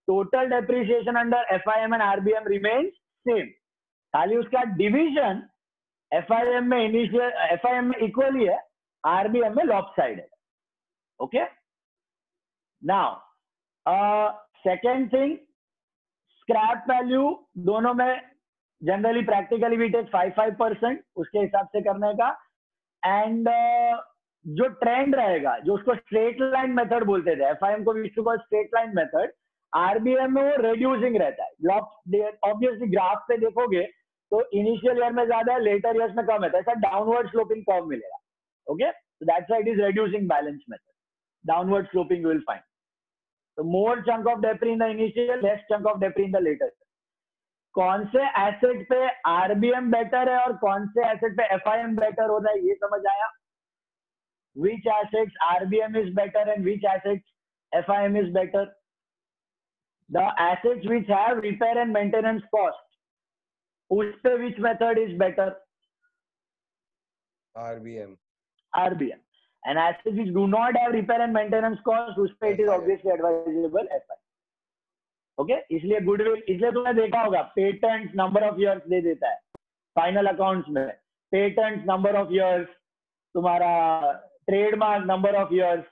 Total depreciation under FIM and RBM remains same. खाली उसका division FIM में initial, FIM में equally है, RBM में lopsided. Okay? Now, second thing, scrap value दोनों में generally practically we take 5% उसके हिसाब से करने का, एंड जो ट्रेंड रहेगा, जो उसको स्ट्रेट लाइन मेथड बोलते थे, FIM को स्ट्रेट लाइन मेथड, RBM में वो रेड्यूसिंग रहता है। ऑब्वियसली ग्राफ पे देखोगे तो इनिशियल ईयर में ज्यादा है, लेटर ईयर्स में कम है, तो ऐसा डाउनवर्ड स्लोपिंग कर्व मिलेगा। Okay, so that's why it is reducing balance method, downward sloping you will find. तो more chunk of depre in the initial, less chunk of depre in the later. कौन से asset पे RBM better है और कौन से asset पे FIM better होता है, ये समझ आया? Which assets RBM is better and which assets FIM is better? The assets which have repair and maintenance cost, उस पे which method is better? RBM. RBM. And assets which do not have repair and maintenance cost, उस पे it is obviously advisable FIM. Okay, इसलिए goodwill, इसलिए तुमने देखा होगा patent number of years दे देता है फाइनल अकाउंट्स में, पेटेंट नंबर ऑफ इयर्स, तुम्हारा trademark number of years,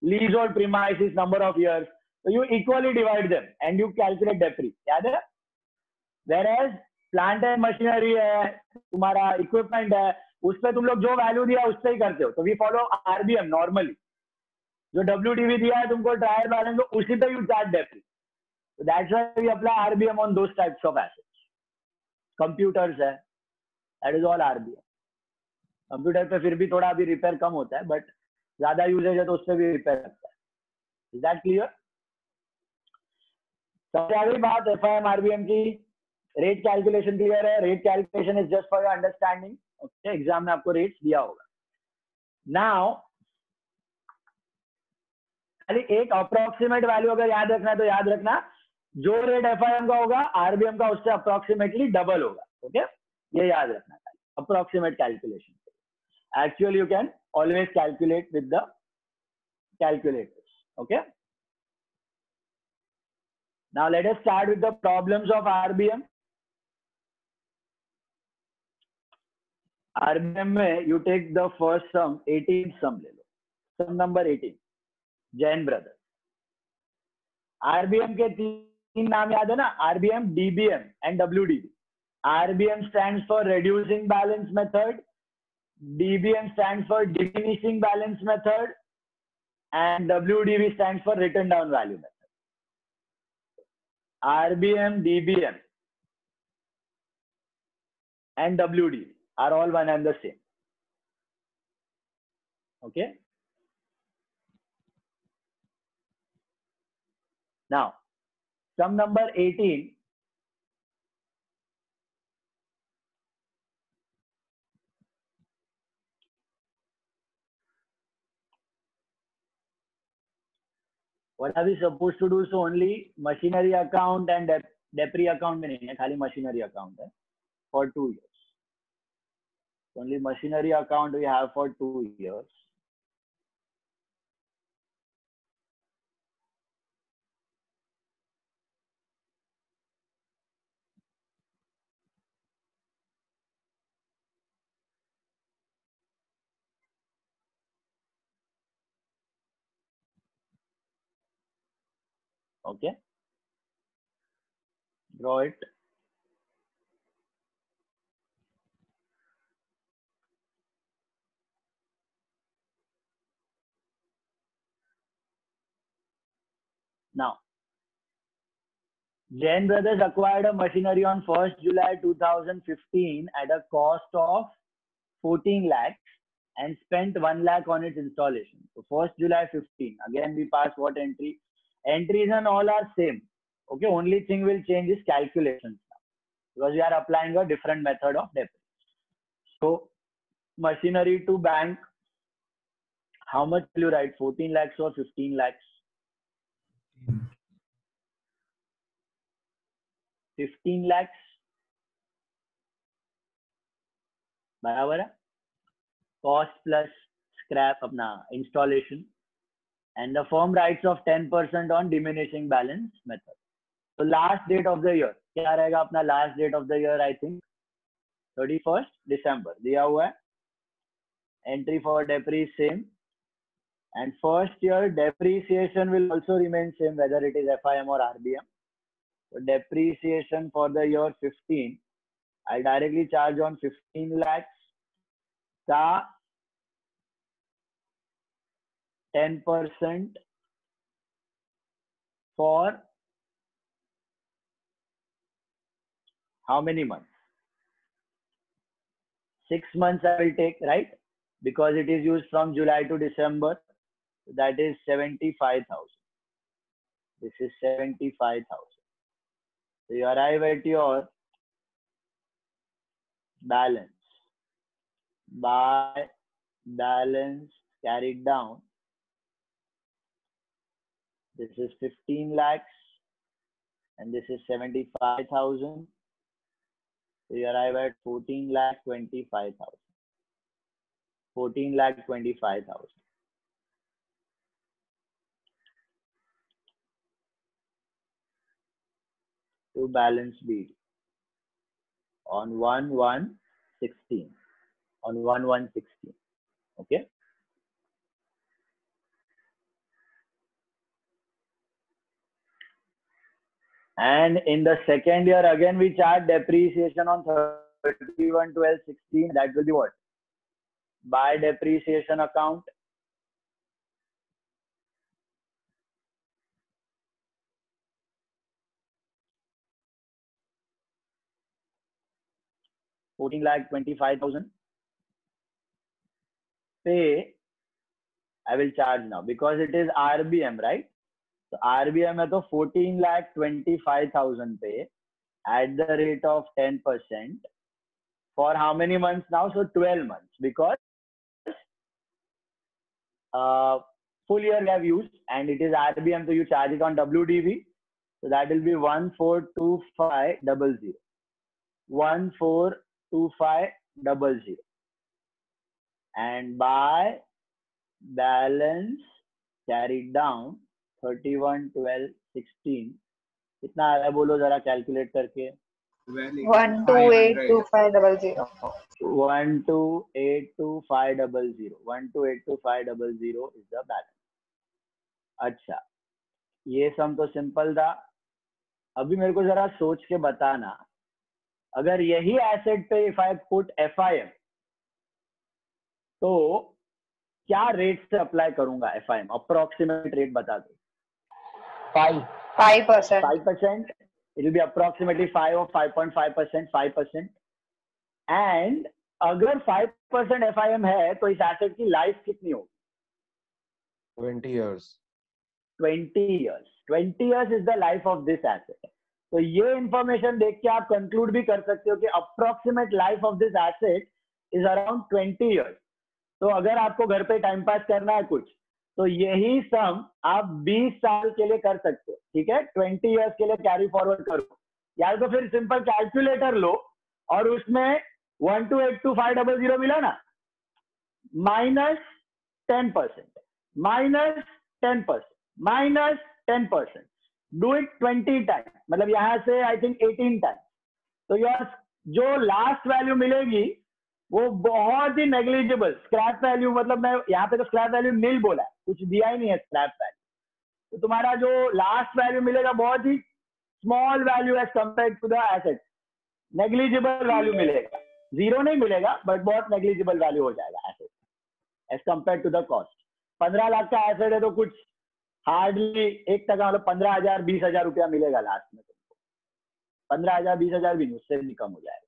leasehold premises number of years, तो you equally divide them and you calculate depre, याद है? वेयरएज प्लांट एंड मशीनरी है, तुम्हारा इक्विपमेंट है, उस पर तुम लोग जो वैल्यू दिया उस पर ही करते हो, तो वी फॉलो RBM नॉर्मली। जो WDV दिया है तुमको ट्रायल बैलेंस, उसी पे you charge depre. So that's why we apply RBM on those types of assets. Computers है, that is all RBM. Computer पे फिर भी थोड़ा अभी रिपेयर कम होता है, बट ज्यादा यूजेज है तो उससे भी रिपेयर लगता है। Is that clear? सबसे आगे बात FIM RBM की, रेट कैलकुलेशन क्लियर है? Rate calculation is just for your understanding. Okay, exam में आपको रेट्स दिया होगा। नाउ खाली एक अप्रोक्सीमेट वैल्यू अगर याद रखना है तो याद रखना, जो रेट FIM का होगा RBM का उससे अप्रोक्सीमेटली डबल होगा। ओके, ये याद रखना, approximate calculation. Actually you can always calculate with the calculators. Okay, now let us start with the problems of RBM। RBM में you take the first sum, 18th sum ले लो, sum number 18, Jain brother. RBM के तीन नाम याद है ना, RBM, DBM and WDB. RBM stands for reducing balance method, DBM stands for diminishing balance method, and WDB stands for written down value method. RBM, DBM and WDB are all one and the same. Okay. Now, sum number 18. What are we supposed to do? So only machinery account and depre account में नहीं है, खाली machinery account है for 2 years. Only machinery account we have for 2 years. Okay. Draw it. Now, Jain Brothers acquired a machinery on 1st July 2015 at a cost of 14 lakhs and spent 1 lakh on its installation. So 1st July 15. Again, we pass what entry? Entries and all are same. Okay, only thing will change is calculations now, because we are applying a different method of depreciation. So machinery to bank, how much will you write? 14 lakhs or 15 lakhs? 15 lakhs. बराबर है? Cost plus scrap अपना installation, and the firm writes off 10% on diminishing balance method. So last date of the year क्या रहेगा अपना? Last date of the year I think 31st December दिया हुआ है. Entry for depre same, and first year depreciation will also remain same whether it is FIM or RBM. So depreciation for the year 15, I'll directly charge on 15 lakhs का 10% for how many months? 6 months I will take, right? Because it is used from July to December. That is 75,000. This is 75,000. So you arrive at your balance by balance carried down. This is 15 lakhs and this is 75,000. So you arrive at 14,25,000. 14,25,000. To balance B on 1/1/16. On 1/1/16. Okay. And in the second year, again, we charge depreciation on 31/12/16. That will be what? By depreciation account. $14,25,000. Pay, I will charge now because it is RBM, right? So RBM है तो 14,25,000 pay at the rate of 10% for how many months now? So 12 months, because full year we have used and it is RBM, so you charge it on WDV. So that will be 142500. 142500. And by balance carried down 31/12/16 कितना आ रहा है बोलो जरा calculate करके. 1282,500. 1282,500. 1282,500 is the balance. अच्छा, ये सम तो simple था. अभी मेरे को जरा सोच के बताना, अगर यही एसेट पे इफ आई पुट FIM, तो क्या रेट से अप्लाई करूंगा FIM? अप्रोक्सीमेट रेट बता दो. 5%. 5%. It will be approximately 5 or 5.5%. 5%. And अगर 5% FIM है तो इस एसेट की लाइफ कितनी होगी? 20 years. 20 years. 20 years is the life of this asset. तो ये इंफॉर्मेशन देख के आप कंक्लूड भी कर सकते हो कि approximate life of this asset is around 20 years. तो अगर आपको घर पे टाइम पास करना है कुछ, तो यही सम आप 20 साल के लिए कर सकते हो. ठीक है, 20 years के लिए कैरी फॉरवर्ड करो, या तो फिर सिंपल कैलकुलेटर लो और उसमें 1282,500 मिला ना, -10%, -10%, -10%. डू इट 20 टाइम्स, मतलब यहां से आई थिंक 18 टाइम्स. तो यार जो लास्ट वैल्यू मिलेगी वो बहुत ही नेग्लिजिबल स्क्रैप वैल्यू, मतलब मैं यहाँ पे तो स्क्रैप वैल्यू नील बोला है, कुछ दिया ही नहीं है स्क्रैप वैल्यू. तो तुम्हारा जो लास्ट वैल्यू मिलेगा बहुत ही small value as compare to the asset. Negligible value मिलेगा, जीरो नहीं मिलेगा बट बहुत नेग्लिजिबल वैल्यू हो जाएगा asset as compare to the cost. 15 lakh का एसेट है तो कुछ हार्डली 1%, मतलब 15,000 20,000 रुपया मिलेगा लास्ट में तुमको. 15,000 20,000 भी नहीं, उससे भी कम हो जाएगा,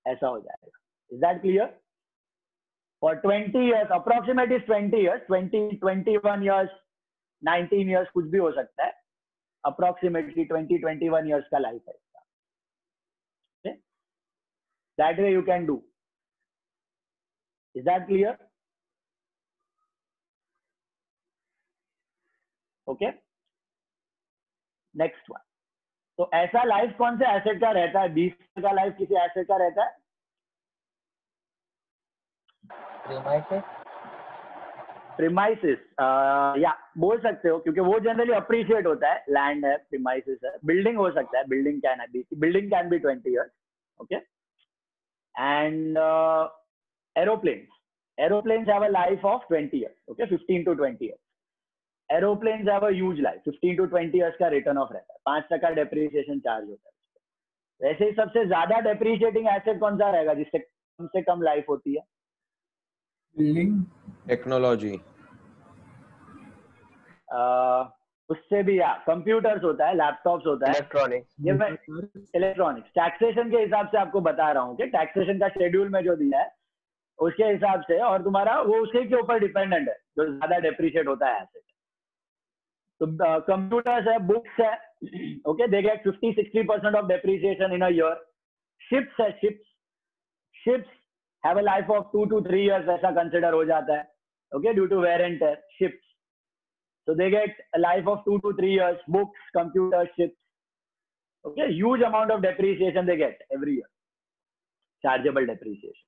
ऐसा हो जाएगा. Is that clear? For 20 years, approximate is 20 years, 21 years, 19 years, कुछ भी हो सकता है. अप्रोक्सीमेटली 21 years का लाइफ है इसका. That way you can do. Is that clear? Okay, next one. तो ऐसा लाइफ कौन से एसेट का रहता है? 20 का लाइफ किसी एसेट का रहता है? प्रीमाइसिस, या बोल सकते हो, क्योंकि वो जनरली अप्रिशिएट होता है. लैंड है, प्रीमाइसिस है. बिल्डिंग हो सकता है, building can be 20 years. Okay, and aeroplanes have a life of 20 years. Okay, 15 to 20 years. Aeroplanes have a huge life, 15 to 20 years का रिटर्न ऑफ रहता है. 5% डेप्रिसिएशन चार्ज होता है. वैसे ही सबसे ज्यादा डेप्रिशिएटिंग एसेट कौन सा रहेगा जिससे कम से कम लाइफ होती है? बिल्डिंग. टेक्नोलॉजी. उससे भी, या कंप्यूटर्स होता है, लैपटॉप्स होता है. इलेक्ट्रॉनिक्स. ये मैं इलेक्ट्रॉनिक्स टैक्सेशन के हिसाब से आपको बता रहा हूँ कि टैक्सेशन का शेड्यूल में जो दिया है उसके हिसाब से, और तुम्हारा वो उसी के ऊपर डिपेंडेंट है जो ज्यादा डेप्रिशिएट होता है एसेट. तो कंप्यूटर्स है, बुक्स है. Okay, they get 50-60% of depreciation in a year. Ships है, ships have a life of 2 to 3 years, ऐसा कंसिडर हो जाता है. Okay, due to wear and tear. Ships, so they get a life of 2 to 3 years. Books, computers, ships. Okay, huge amount of depreciation they get every year. Chargeable depreciation.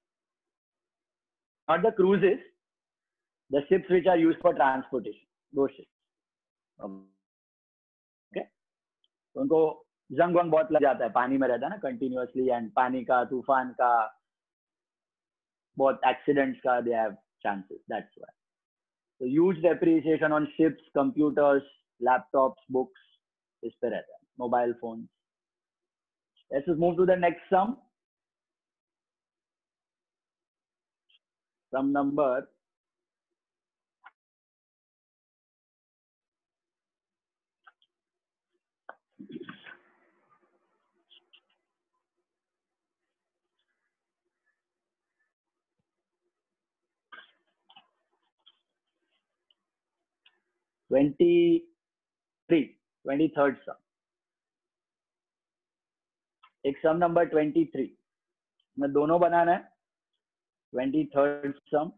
Not the cruises, the ships which are used for transportation. Those ships. Okay. तो उनको जंग वंग बहुत लग जाता है, पानी में रहता है ना कंटिन्यूअसली, एंड पानी का, तूफान का, बहुत एक्सीडेंट्स का they have chances. That's why. So huge depreciation on ships, computers, laptops, books, इस पे रहता है. Mobile phones. Let's just move to the next sum. Sum number 23rd sum. एक sum number 23 में दोनों बनाना है. 23rd sum.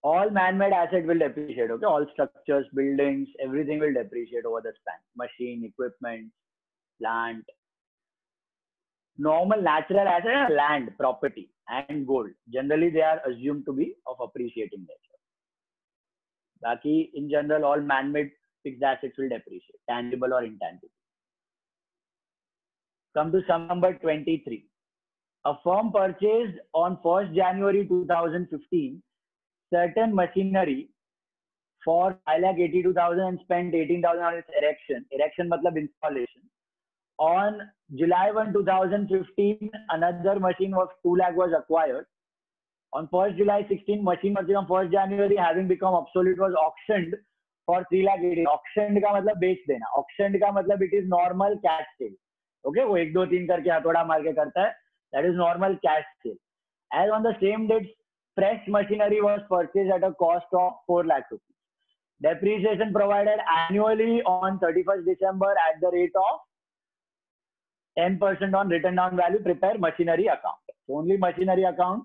All man-made asset will depreciate. Okay, all structures, buildings, everything will depreciate over the span. Machine, equipment, plant. normal natural asset, land, property, and gold. Generally, they are assumed to be of appreciating nature. Baki, in general, all man-made fixed assets will depreciate, tangible or intangible. Come to sum number 23. A firm purchased on 1st January 2015 certain machinery for 5,82,000 and spent 18,000 on its erection. Erection matlab installation. On July 1, 2015, another machine of 2 lakh was acquired. On 1st July 16, machine purchased on 1st January having become obsolete was auctioned for 3 lakh 80. Auctioned का मतलब बेच देना. Auctioned का मतलब it is normal cash sale. Okay, वो 1, 2, 3 करके हथौड़ा मार के करता है. That is normal cash sale. As on the same date, fresh machinery was purchased at a cost of 4 lakh rupees. Depreciation provided annually on 31st December at the rate of 10% on written down value. Prepare machinery account. So only machinery account.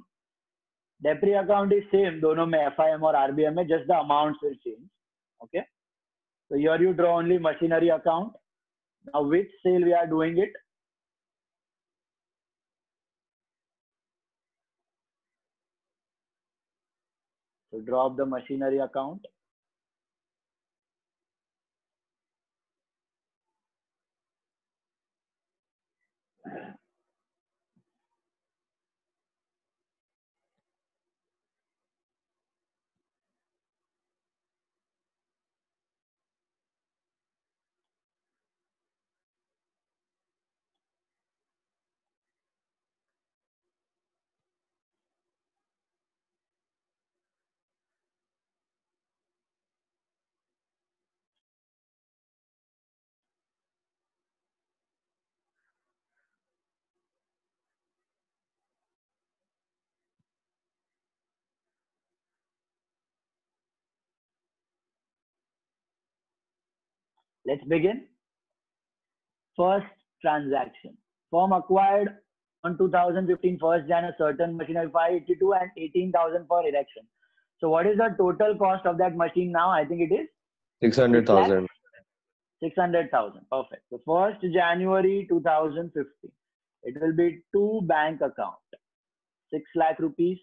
Depre account is same दोनों में FIM और RBM में, just the amounts will change. Okay. So here you draw only machinery account. Now which sale we are doing it? So draw up the machinery account. Let's begin. First transaction. Firm acquired on 2015 1st Jan a certain machinery 582 and 18,000 for erection. So what is the total cost of that machine now? I think it is 600,000. 600,000. Perfect. So 1st January 2015. It will be to bank account. 6 lakh rupees.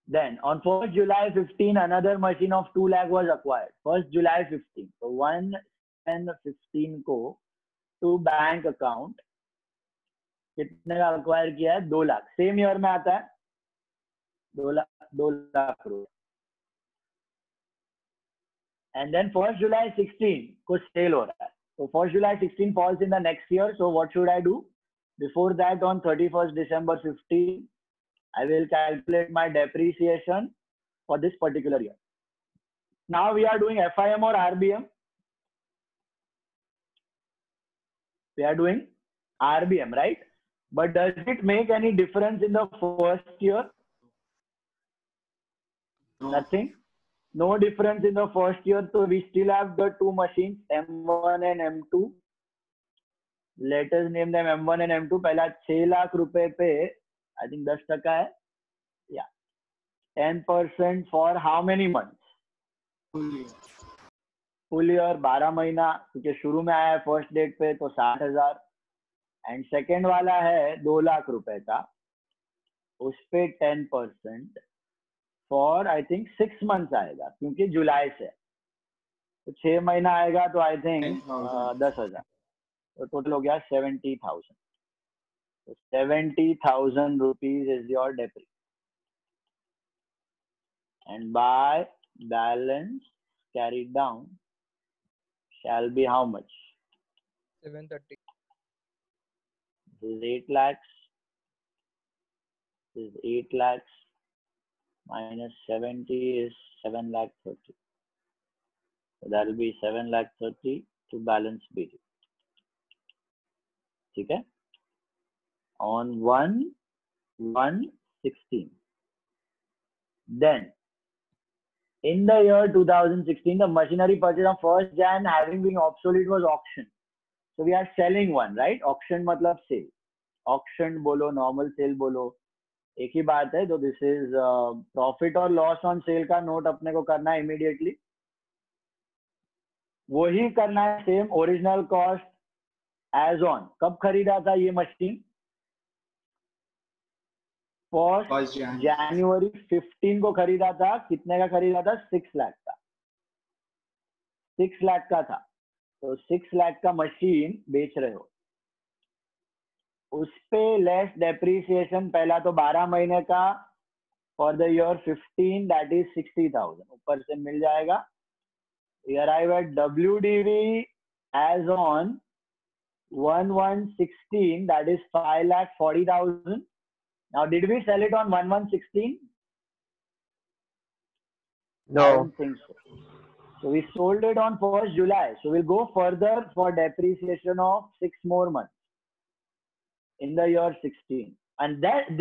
Then on 1st July 15, another machine of 2 lakh was acquired. 1st July 15. So 1 and 15 को to bank account कितने का acquire किया है? 2 lakh. Same year में आता है 2 लाख रुपए. And then 1st July 16 को sale हो रहा है. So 1st July 16 falls in the next year. So what should I do? Before that, on 31st December 15, I will calculate my depreciation for this particular year. Now we are doing FIM or RBM. We are doing RBM, right? But does it make any difference in the first year? No. Nothing. No difference in the first year. So we still have the two machines, M1 and M2. Let us name them M1 and M2. पहला 6 लाख रुपए पे I think 10% है. Yeah. 10% for how many months? Full year 12 महीना, क्योंकि शुरू में आया है फर्स्ट डेट पे तो 60,000. एंड सेकेंड वाला है 2 लाख रुपए का, उस पे 10% फॉर आई थिंक 6 मंथ्स आएगा, क्योंकि जुलाई से तो 6 महीना आएगा तो आई थिंक 10,000. तो टोटल हो गया 70,000. 70,000 rupees is your debit. And by balance carried down shall be how much? 730. This is 8 lakhs. This is 8 lakhs. Minus 70 is 7 lakh 30. So that will be 7 lakh 30 to balance BD. Okay? On 1/1/16. Then, in the year 2016, the machinery purchased on 1st Jan having been obsolete was auctioned. So we are selling one, right? Auction matlab sale. Auction bolo, normal sale bolo. एक ही बात है. तो this is profit और loss on sale का note अपने को करना है immediately. वही करना है same original cost as on, कब खरीदा था ये मशीन? 1 जनवरी 15 को खरीदा था। कितने का खरीदा था? 6 लाख का। 6 लाख का था, तो 6 लाख का मशीन बेच रहे हो, उस पे लेस डेप्रीसिएशन, पहला तो 12 महीने का for the year 15, that is 60,000 ऊपर से मिल जाएगा। We arrive at WDV as on 1/1/16, that is 5,40,000. Now, did we sell it on 1/1/16? No. I don't think so. So we sold it on 1st July. So we'll go further for depreciation of 6 more months in the year 16. And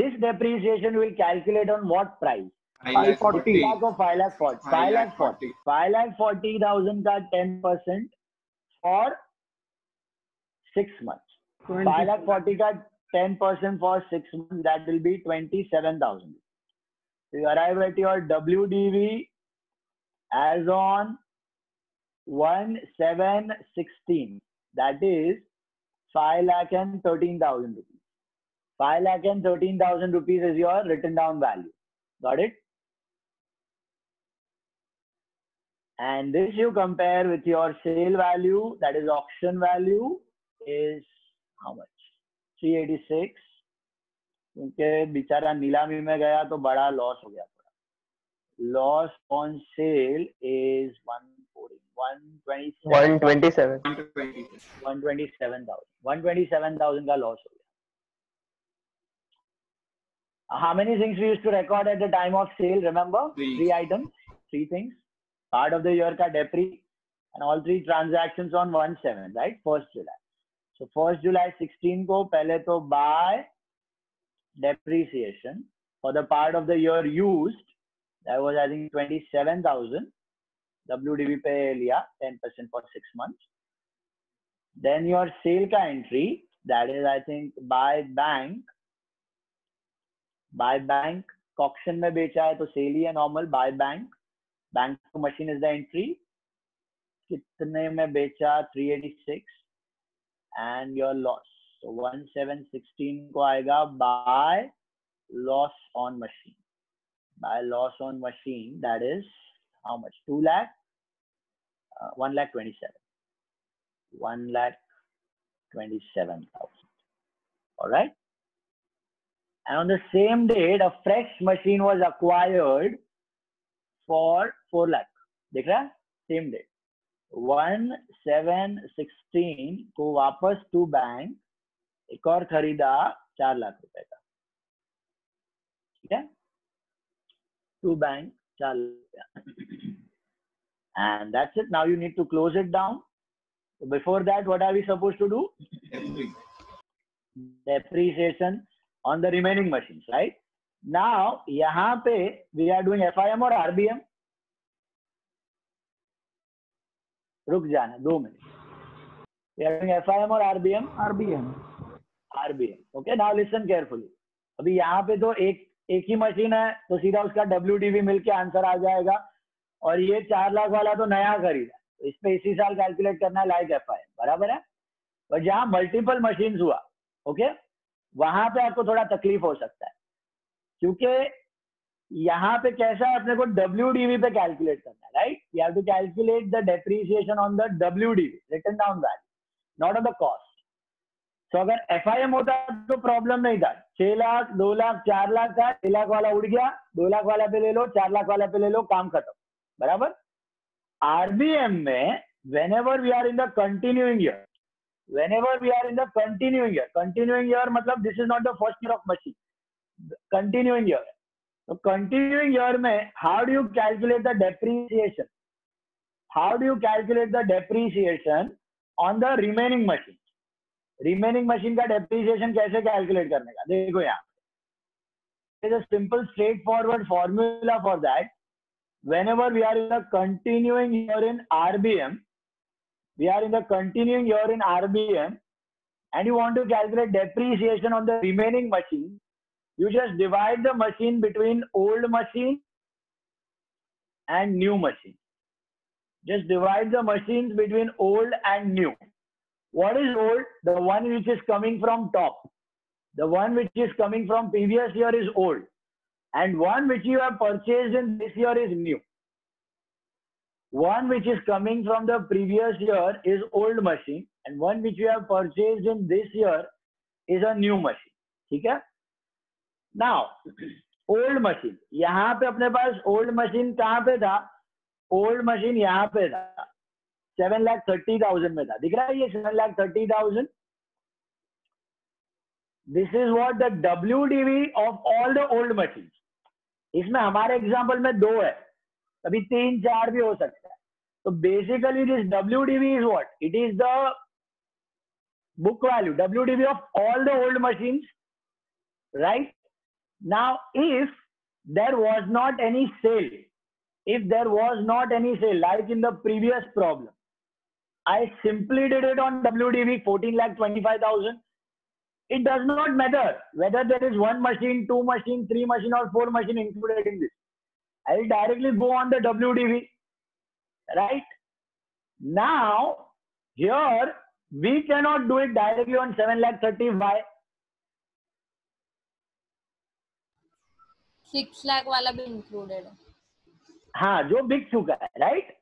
this depreciation will calculate on what price? 540. 6 lakh or 5,40,000? 5,40,000. 5,40,000 का 10% for 6 months. 5,40,000 का 10% for 6 months, that will be 27,000. So you arrive at your WDV as on 1/7/16. That is 5,13,000 rupees. 5,13,000 rupees is your written down value. Got it? And this you compare with your sale value, that is auction value, is how much? 386. क्योंकि बेचारा नीलामी में गया तो बड़ा loss हो गया। Loss on sale is 127,000 का लॉस हो गया। How many things we used to record at the time of sale? Remember? 3 items, 3 things. Part of the year ka depre, and all 3 transactions on 1/7, right? 1st July. So 1st July 16 को पहले तो buy depreciation for the part of the year used. That was, I think, 27,000. WDV पे लिया 10% for 6 months. Then your sale का entry, that is, I think, buy bank. Buy bank auction में बेचा है तो sale ही है normal. Buy bank. Bank machine is the entry. कितने में बेचा? 386. And your loss. So 1/7/16 को आएगा buy loss on machine. Buy loss on machine, that is how much? 2 lakh? 1,27,000. 1,27,000. All right. And on the same date, a fresh machine was acquired for 4 lakh. देख रहा है? Same date. 1/7/16 को वापस to bank एक और खरीदा 4 लाख रुपए का। ठीक है? To bank 4 lakh. And that's it. Now you need to close it down. So before that, what are we supposed to do? Depreciation on the remaining machines, right? Now, यहाँ पे we are doing FIM or RBM? रुक जाना 2 minute. We are doing FIM or RBM? RBM. RBM. Okay, now listen carefully. अभी यहाँ पे तो एक ही machine है, तो सीधा उसका WDV मिलके आंसर आ जाएगा। और ये 4 लाख वाला तो नया खरीदा, तो इस पे इसी साल कैलकुलेट करना है लाइक FIM, बराबर है? और जहाँ मल्टीपल मशीन्स हुआ, ओके, वहां पे आपको थोड़ा तकलीफ हो सकता है, क्योंकि यहाँ पे कैसा है, अपने को WDV पे कैलकुलेट करना है, right? You have to calculate the depreciation on the WDV, written down value, not on the cost. तो अगर FIM होता तो प्रॉब्लम नहीं था। 6 लाख, 2 लाख, 4 लाख था, 6 लाख वाला उड़ गया, 2 लाख वाला पे ले लो, 4 लाख वाला पे ले लो, काम खत्म, बराबर? RBM में whenever we are in the continuing year, continuing year मतलब this is not the first year of machine, continuing year. So continuing year में how do you calculate the depreciation? How do you calculate the depreciation on the remaining machine? Remaining machine का depreciation कैसे calculate करने का? देखो यहाँ, there is a simple straightforward formula for that. Whenever we are in the continuing year in RBM, and you want to calculate depreciation on the remaining machine, you just divide the machine between old machine and new machine. Just divide the machines between old and new. What is old? The one which is coming from top. The one which is coming from previous year is old. And one which you have purchased in this year is new. One which is coming from the previous year is old machine. And one which you have purchased in this year is a new machine. ठीक है? Now, old machine. यहाँ पे अपने पास old machine कहाँ पे था? Old machine यहाँ पे था. 7,30,000 में था. दिख रहा है ये 7,30,000? This is what the WDV of all the old machines. इसमें हमारे एग्जाम्पल में 2 है, कभी 3, 4 भी हो सकता है. तो basically this WDV is what? It is the book value, WDV of all the old machines, right? Now, if there was not any sale, like in the previous problem, I simply did it on WDV 14,25,000. It does not matter whether there is 1 machine, 2 machine, 3 machine or 4 machine included in this. I will directly go on the WDV, right? Now, here we cannot do it directly on 7,30,000. Why? 6 lakh वाला भी included है. हाँ, जो बिक चुका है, right?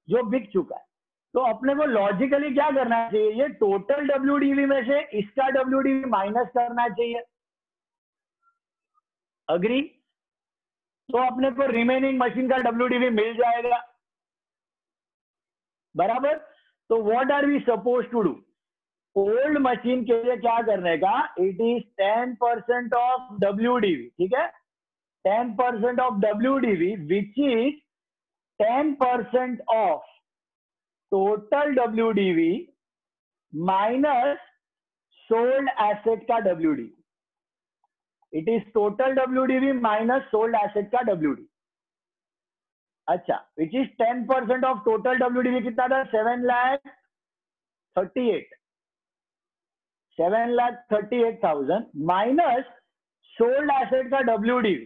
जो बिक चुका है. तो अपने को लॉजिकली क्या करना चाहिए? ये टोटल WDV में से इसका WDV माइनस करना चाहिए. अग्री? तो अपने को रिमेनिंग मशीन का WDV मिल जाएगा. बराबर? तो what are we suppose to do? Old machine के लिए क्या करने का? It is 10% of WDV. ठीक है? 10% of WDV, which is 10% of total WDV minus sold asset का WDV. It is total WDV minus sold asset का WDV. अच्छा, which is 10% of total WDV कितना था? 7,38,000. 7,38,000 minus sold asset का WDV.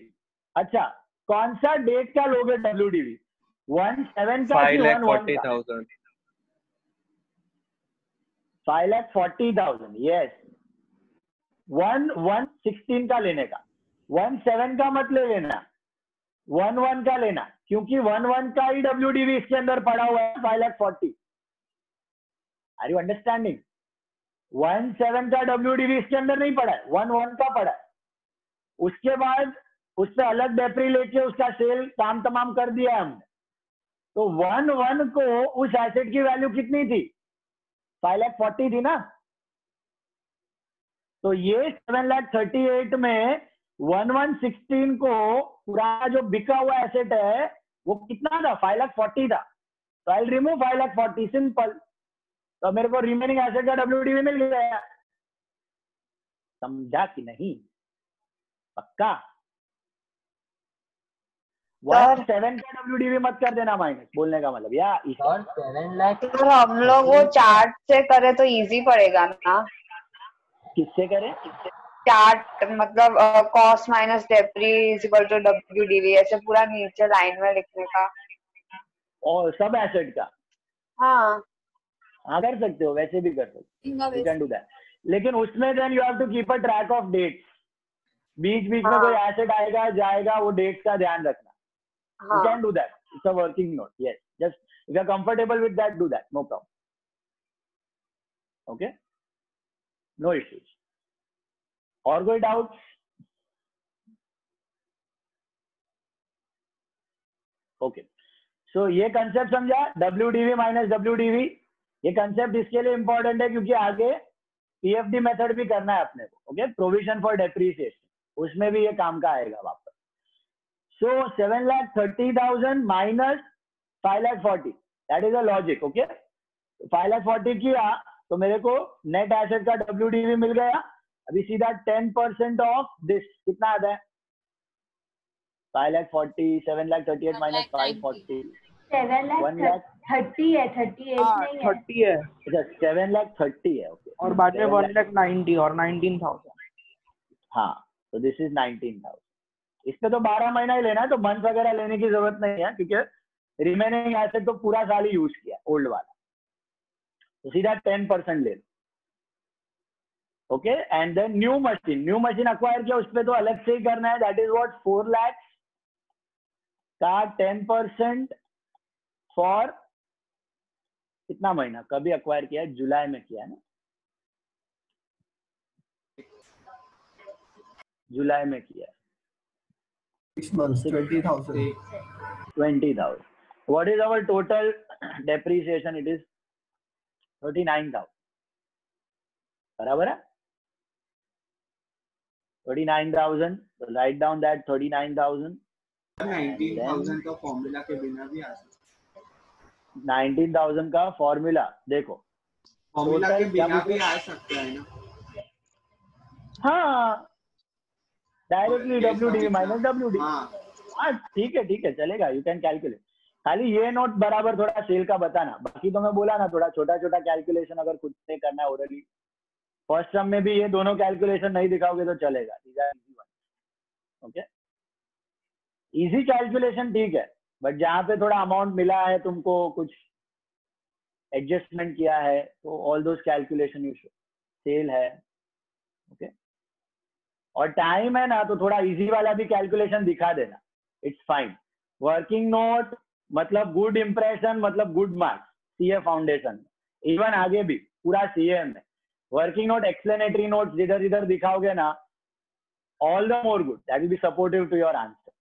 अच्छा, कौन सा डेट का लोगे WDV? 1/7 का 5,40,000. 5,40,000. यस. 1/16 का लेने का. 1/7 का मत ले लेना, 1/1 का लेना, क्योंकि 1/1 का ही WDV इसके अंदर पड़ा हुआ है 5,40,000. Are you understanding? 1/7 का WDV इसके अंदर नहीं पड़ा है, 1/1 का पड़ा है. उसके बाद उससे अलग डेप्री लेके उसका सेल काम तमाम कर दिया हमने. तो 1/1 को उस एसेट की वैल्यू कितनी थी? 5,40,000 थी ना. तो ये 7,38,000 में 1/1/16 को पुराना जो बिका हुआ एसेट है वो कितना था? 5,40,000 था. तो आई रिमूव 5,40,000. सिंपल. तो मेरे को रिमेनिंग एसेट का WDV मिल गया. समझा कि नहीं? पक्का? 1/7 का WDV मत कर देना माइनस, बोलने का मतलब. या और 7 लाख अगर हम लोग वो चार्ट से करें तो इजी पड़ेगा ना. किससे करें? चार्ट मतलब cost minus depre is equal to WDV, ऐसे पूरा नीचे लाइन में लिखने का. और सब एसेट का? हाँ कर सकते हो, वैसे भी कर सकते हो. You can do that. लेकिन उसमें then you have to keep a track of dates. बीच बीच में कोई एसेट आएगा जाएगा, वो डेट्स का ध्यान रखना. You can do that. It's a working note. Yes. Just if you're comfortable with that, do that. No problem. Okay. No issues. और कोई डाउट? ओके. सो ये कंसेप्ट समझा? WDV minus WDV. ये कंसेप्ट इसके लिए इंपॉर्टेंट है क्योंकि आगे PFD मेथड भी करना है अपने को. ओके. प्रोविजन फॉर डेप्रिसिएशन, उसमें भी ये काम का आएगा वापस. So 7,30,000 minus 5,40,000. That is the logic. Okay. 5,40,000 किया तो मेरे को नेट एसेट का WDV मिल गया. अभी सीधा 10% ऑफ दिस कितना आता है? 5,40,000. 7,38,000 minus 5,40,000. 7,30,000 है, 38 नहीं है. 30 है. अच्छा, 7,30,000 है. ओके. और बाद में 1,90,000 और 19,000. हाँ, तो दिस इज 19,000. इस पे तो 12 महीना ही लेना है, तो मंथ वगैरह लेने की जरूरत नहीं है क्योंकि रिमेनिंग एसेट तो पूरा साल ही यूज किया ओल्ड वाला. तो सीधा 10% ले लो. Okay, and then new machine acquire किया, उस पर तो अलग से ही करना है, दैट इज व्हाट 4 लाख का 10% फॉर कितना महीना, कभी अक्वायर किया है, जुलाई में किया है ना, जुलाई में किया है, 6 months, 20,000. 20,000. What is our total depreciation? It is 39,000. बराबर है 39,000. So write down that 39,000. 19,000 का फॉर्मूला के बिना भी आ सकता है। 19,000 का फॉर्मूला देखो, फॉर्मूला के total क्या बिना भी पूछा? आ सकता है ना। हाँ, डायरेक्टली WDV माइनस WD. हाँ ठीक है चलेगा, यू कैन कैलकुलेट. खाली ये नोट बराबर थोड़ा सेल का बताना, बाकी तो मैं बोला ना थोड़ा छोटा छोटा कैलकुलेशन अगर खुद से करना है ओरली. फर्स्ट टर्म में भी ये दोनों कैलकुलेशन नहीं दिखाओगे तो चलेगा. ओके, इजी कैलकुलेशन ठीक है, बट जहाँ पे थोड़ा अमाउंट मिला है तुमको, कुछ एडजस्टमेंट किया है, तो all those calculation you show. Sale है ओके, और टाइम है ना, तो थोड़ा इजी वाला भी कैलकुलेशन दिखा देना, इट्स फाइन. वर्किंग नोट मतलब गुड इंप्रेशन, मतलब good marks CA foundation, even आगे भी पूरा सीए में वर्किंग नोट, एक्सप्लेनेटरी नोट्स जिधर जिधर दिखाओगे ना, all the more good, that will be supportive to your answer.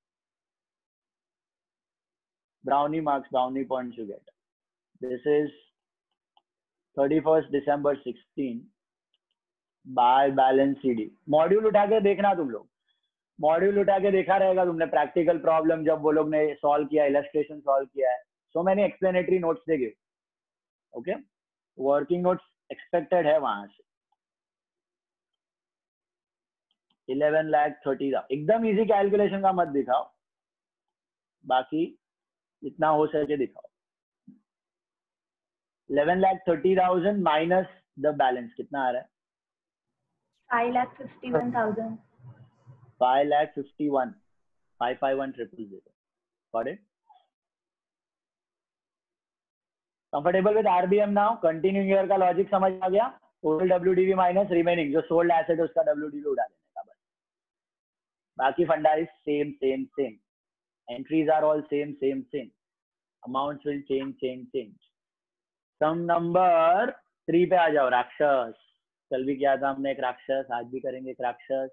Brownie marks, brownie points you get. This is 31st December 16 by balance CD. Module उठा के देखना तुम लोग, मॉड्यूल उठा के देखा रहेगा तुमने, प्रैक्टिकल प्रॉब्लम जब वो लोग ने सॉल्व किया, इलस्ट्रेशन सॉल्व किया है, सो मैंने explanatory notes they give. Okay, working notes expected है वहां से. 11,30,000 एकदम इजी कैलकुलेशन का मत दिखाओ, बाकी जितना हो सके दिखाओ. 11,30,000 माइनस द बैलेंस कितना आ रहा है? 5,51,000. 5,51,000. 551,000. Got it? Comfortable with RBM now? Continuing year का लॉजिक समझ आ गया? टोटल WDV माइनस रिमेनिंग जो सोल्ड एसेट है उसका WDV उड़ा देने का बस. बाकी फंडा is same. Entries are all same. Amounts will change. Sum number 3 पे आ जाओ. राक्षस, कल भी किया था हमने एक राक्षस, आज भी करेंगे एक राक्षस.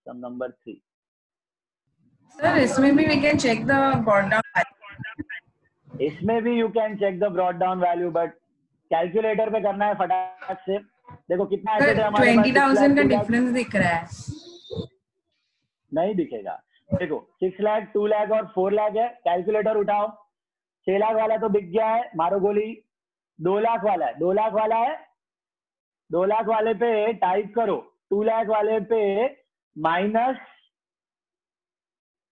सम नंबर 3. सर इसमें भी we can check the brought down. इसमें भी you can check the brought down value, but calculator पे करना है फटाफट से. देखो कितना एसेट है हमारे पास? 20,000 का डिफरेंस दिख रहा है. नहीं दिखेगा. देखो 6 लाख, 2 लाख और 4 लाख है. कैलकुलेटर उठाओ. 6 लाख वाला तो बिक गया है, मारो गोली. 2 लाख वाला है, 2 लाख वाला है. 2 लाख वाले पे टाइप करो 2 लाख वाले पे माइनस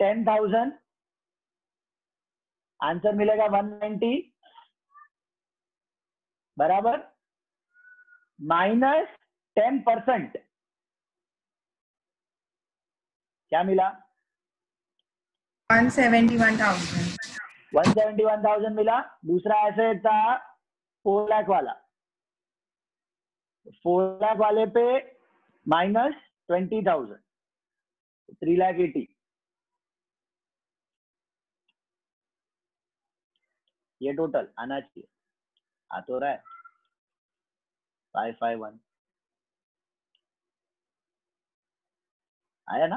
10,000, आंसर मिलेगा 190 बराबर माइनस 10%. क्या मिला? 171,000. 171,000 मिला. दूसरा एसेट था 4 लाख वाला. 4 लाख वाले पे माइनस 20,000, 3,80,000. ये टोटल आना चाहिए. आ तो रहा है 551. आया ना?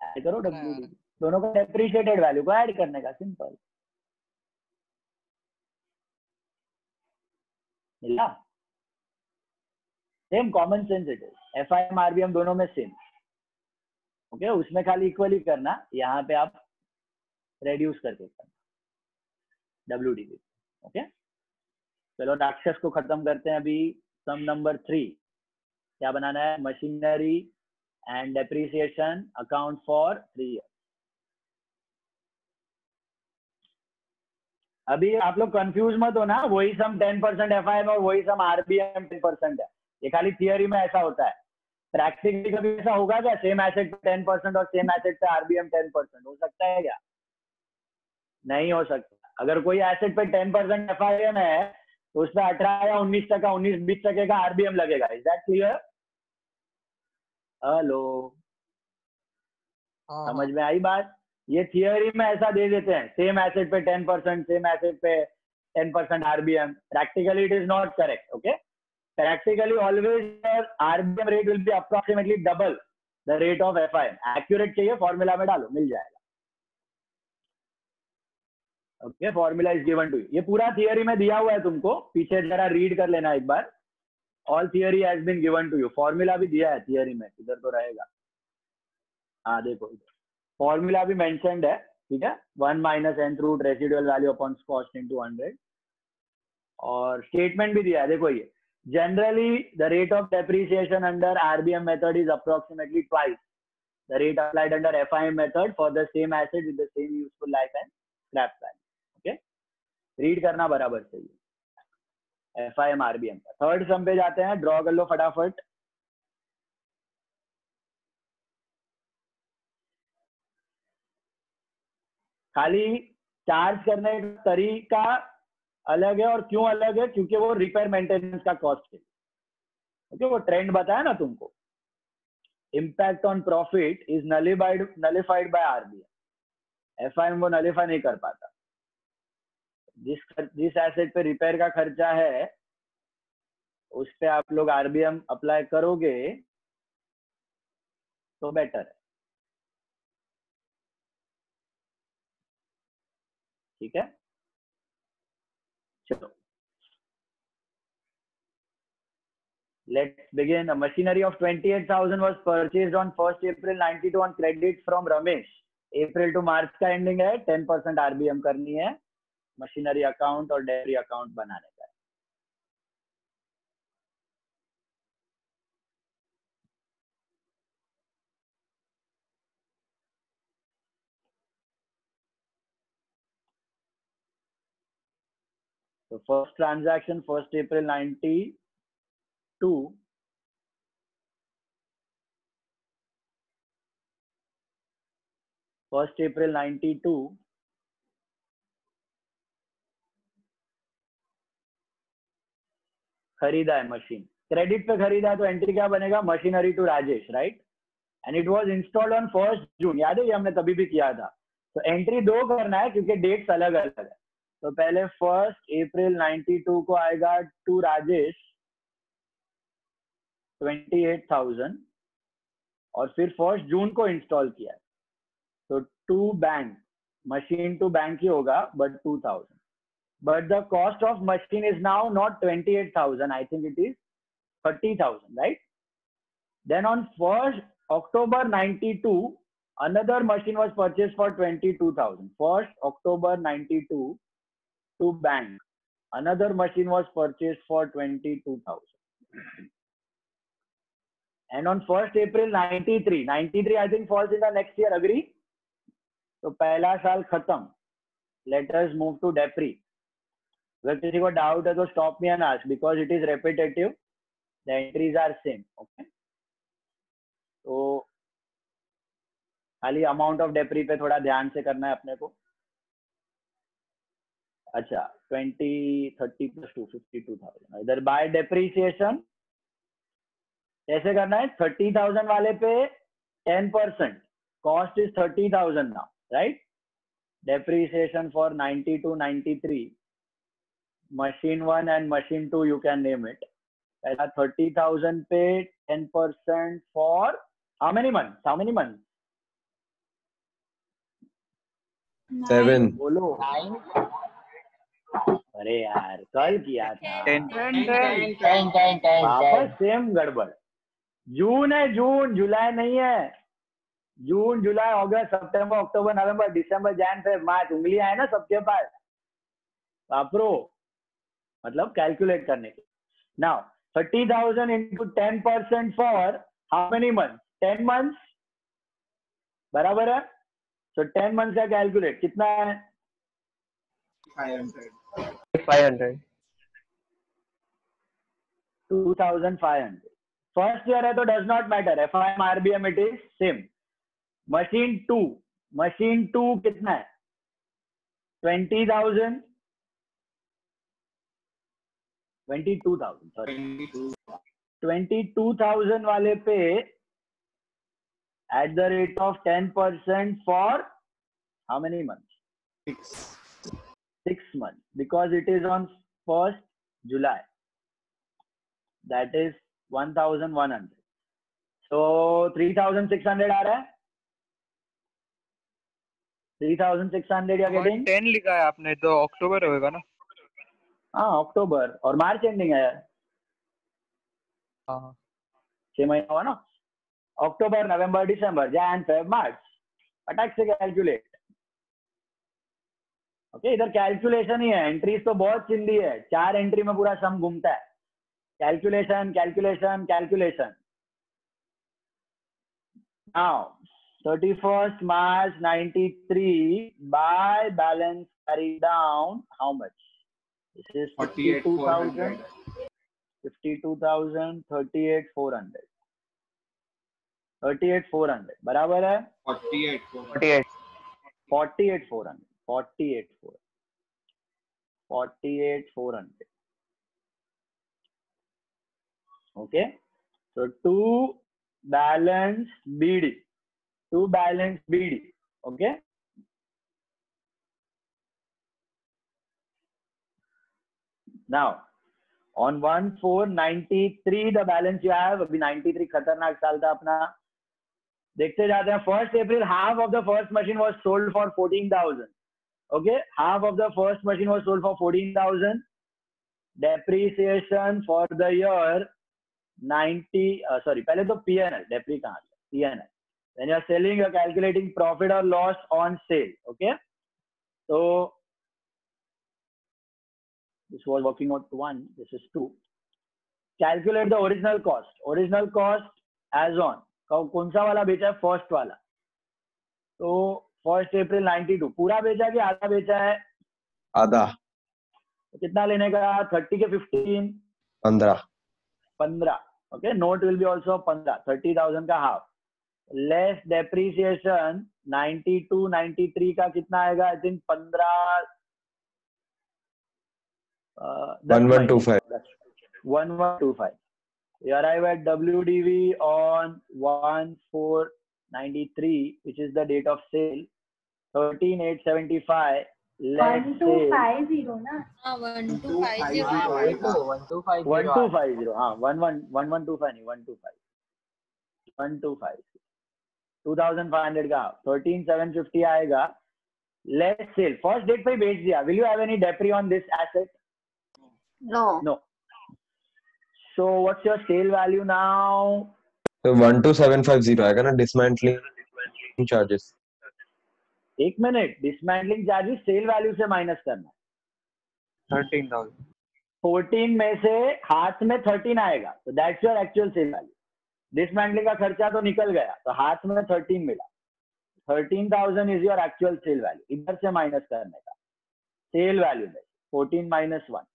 ऐड करो WDV, दोनों का डेप्रिशिएटेड वैल्यू को ऐड करने का, सिंपल. मिला? Same common sense it is. FIM RBM दोनों में सेम. ओके, उसमें खाली इक्वली करना, यहाँ पे आप रेड्यूस करके करना WDV. ओके, चलो राक्षस को खत्म करते हैं अभी. सम नंबर 3 क्या बनाना है? Machinery and depreciation account for 3 years. अभी आप लोग कंफ्यूज मत हो ना, वही सम 10% FIM और वही सम RBM 10% है. ये खाली थियरी में ऐसा होता है. प्रैक्टिकली कभी ऐसा होगा क्या? सेम एसेट पे 10% और सेम एसेट पे RBM 10% हो सकता है क्या? नहीं हो सकता. अगर कोई एसेट पे 10% FIM है तो उसमें 18 या 19%, 19-20% का आरबीएम लगेगा. Is that clear? हेलो, समझ में आई बात? ये थियरी में ऐसा दे देते हैं, सेम एसेट पे 10%, सेम एसेट पे 10% RBM. Practically it is not correct. Okay, practically always your RBM rate will be approximately double the rate of FIM. Accurate चाहिए, फॉर्मूला में डालो, मिल जाएगा. Okay, formula is given to you. ये पूरा theory में दिया हुआ है तुमको, पीछे जरा रीड कर लेना एक बार. All theory has been given to you. Formula भी दिया है थियरी में, इधर तो रहेगा. हाँ देखो, फॉर्मूला भी मेंशन्ड है. ठीक है, 1 - nth root residual value upon cost into 100. और स्टेटमेंट भी दिया है, देखो ये. Generally, the rate of depreciation under RBM method is approximately twice the rate applied under FIM method for the same asset with the same useful life and scrap value. Okay, read करना बराबर चाहिए. FIM RBM का third सम पे जाते हैं. Draw कर लो फटाफट. खाली चार्ज करने का तरीका अलग है. और क्यों अलग है? क्योंकि वो रिपेयर मेंटेनेंस का कॉस्ट है. ओके, वो ट्रेंड बताया ना तुमको. Impact on profit is nullified by RBM. FIM वो नलिफाई नहीं कर पाता. जिस एसेट पे रिपेयर का खर्चा है उस पे आप लोग आरबीएम अप्लाई करोगे तो बेटर है. ठीक है, चलो let's begin. A machinery of 28,000 was purchased on 1st April 92 on credit from Ramesh. April to March का एंडिंग है. 10% आरबीएम करनी है. मशीनरी अकाउंट और डेयरी अकाउंट बनाने का है. तो first transaction 1st April 92. First April 92 खरीदा है मशीन. क्रेडिट पे खरीदा है तो एंट्री क्या बनेगा? Machinery to Rajesh, right? And it was installed on 1st June. याद है, ये हमने तभी भी किया था. तो एंट्री 2 करना है क्योंकि डेट्स अलग अलग है. तो पहले 1st April 92 को आएगा टू राजेश 28,000 और फिर 1st जून को इंस्टॉल किया है. तो to bank, machine to bank ही होगा, but 2,000. But the cost of machine is now not 28,000. I think it is 30,000, right? Then on 1st October 92, another machine was purchased for 22,000. 1st October 92 to bank, another machine was purchased for 22,000. And on 1st April 93, I think falls in the next year. Agree? तो पहला साल खत्म. Let us move to depre. अगर किसी को doubt है तो stop me and ask, because it is repetitive. The entries are same. Okay, तो खाली अमाउंट ऑफ डेप्री पे थोड़ा ध्यान से करना है अपने को. अच्छा, 20, 30 + 2, 52,000. इधर बाय डेप्रीसिएशन कैसे करना है? 30,000 वाले पे 10%. Cost is 30,000 now, right? Depreciation for 92, 93. machine 1 and machine 2, you can name it. 30,000 पे 10% for how many months? 7. बोलो. 9. अरे यार, कल किया था. 10. वापस सेम गड़बड़. जून है, जून, जुलाई नहीं है. जून, जुलाई, अगस्त, सितंबर, अक्टूबर, नवंबर, दिसंबर, जनवरी, फरवरी, मार्च. उंगलियां है ना सबके पास, वापरो. मतलब कैलकुलेट करने के. Now 30,000 into 10% for how many months? 10 months. बराबर है. So 10 months का कैलकुलेट कितना है? 500. 2,500. फर्स्ट ईयर है तो does not matter. FIM RBM it is same. Machine 2 कितना है? 20,000. 22,000 सॉरी 22,000 वाले पे at the rate of 10% for how many months? 6 months, because it is on 1st July. That is 1,100. So 3,600 आ रहा है. 3,600 you're getting. 10 लिखा है आपने, तो अक्टूबर होगा ना? हाँ, अक्टूबर और मार्च एंडिंग है. हाँ 6 महीना हुआ ना. अक्टूबर, नवंबर, दिसंबर, जैन, फेब, मार्च. अटैक से कैलकुलेट. ओके, इधर कैलकुलेशन ही है. एंट्रीज तो बहुत चिंदी है. 4 एंट्री में पूरा सम घूमता है. Calculation calculation calculation. Now 31st March 93 by balance carried down how much? This is 52,000. 52,000, 38,400. 38,400 बराबर है. 48,400. 48,400. 48,400. Okay. So two balance BD. Okay. Now on 1/4/93 the balance you have. अभी 93 खतरनाक साल था अपना. देखते जाते हैं. 1st April half of the first machine was sold for 14,000. Okay, half of the first machine was sold for 14,000. Depreciation for the year 90. Sorry, पहले तो P&L. Depre कहाँ से? P&L. When you are selling, you are calculating profit or loss on sale. Okay, so this was working out 1. This is 2. Calculate the original cost. Original cost as on. कौन सा वाला बेचा है? First वाला. तो 1st April 92 पूरा बेचा कि आधा बेचा है? आधा. तो कितना लेने का? 30 के 15? 15. Okay, note will be also 15. 30,000 का हाफ. लेस डेप्रीसिएशन 92 93 का कितना आएगा? I think 15 1125. 1125. You arrive at WDV on 1/4/93, which is the date of sale. 13,875 less sale. 1250 ना? हाँ 1250. 1250. हाँ 1125 नहीं 125. 125. 2,500 का 13,750 आएगा. Less sale. First date पे बेच दिया. Will you have any depre on this asset? No. So what's your sale value now? So 12,750 आएगा ना. Dismantling charges. एक minute. Dismantling charges sale value से माइनस करना. 13,000. 14 में से हाथ में 13 आएगा. तो that's your actual sale value. Dismantling का खर्चा तो निकल गया, तो हाथ में 13 मिला. 13,000 is your actual sale value. इधर से माइनस करने का सेल वैल्यू में 14 - 1.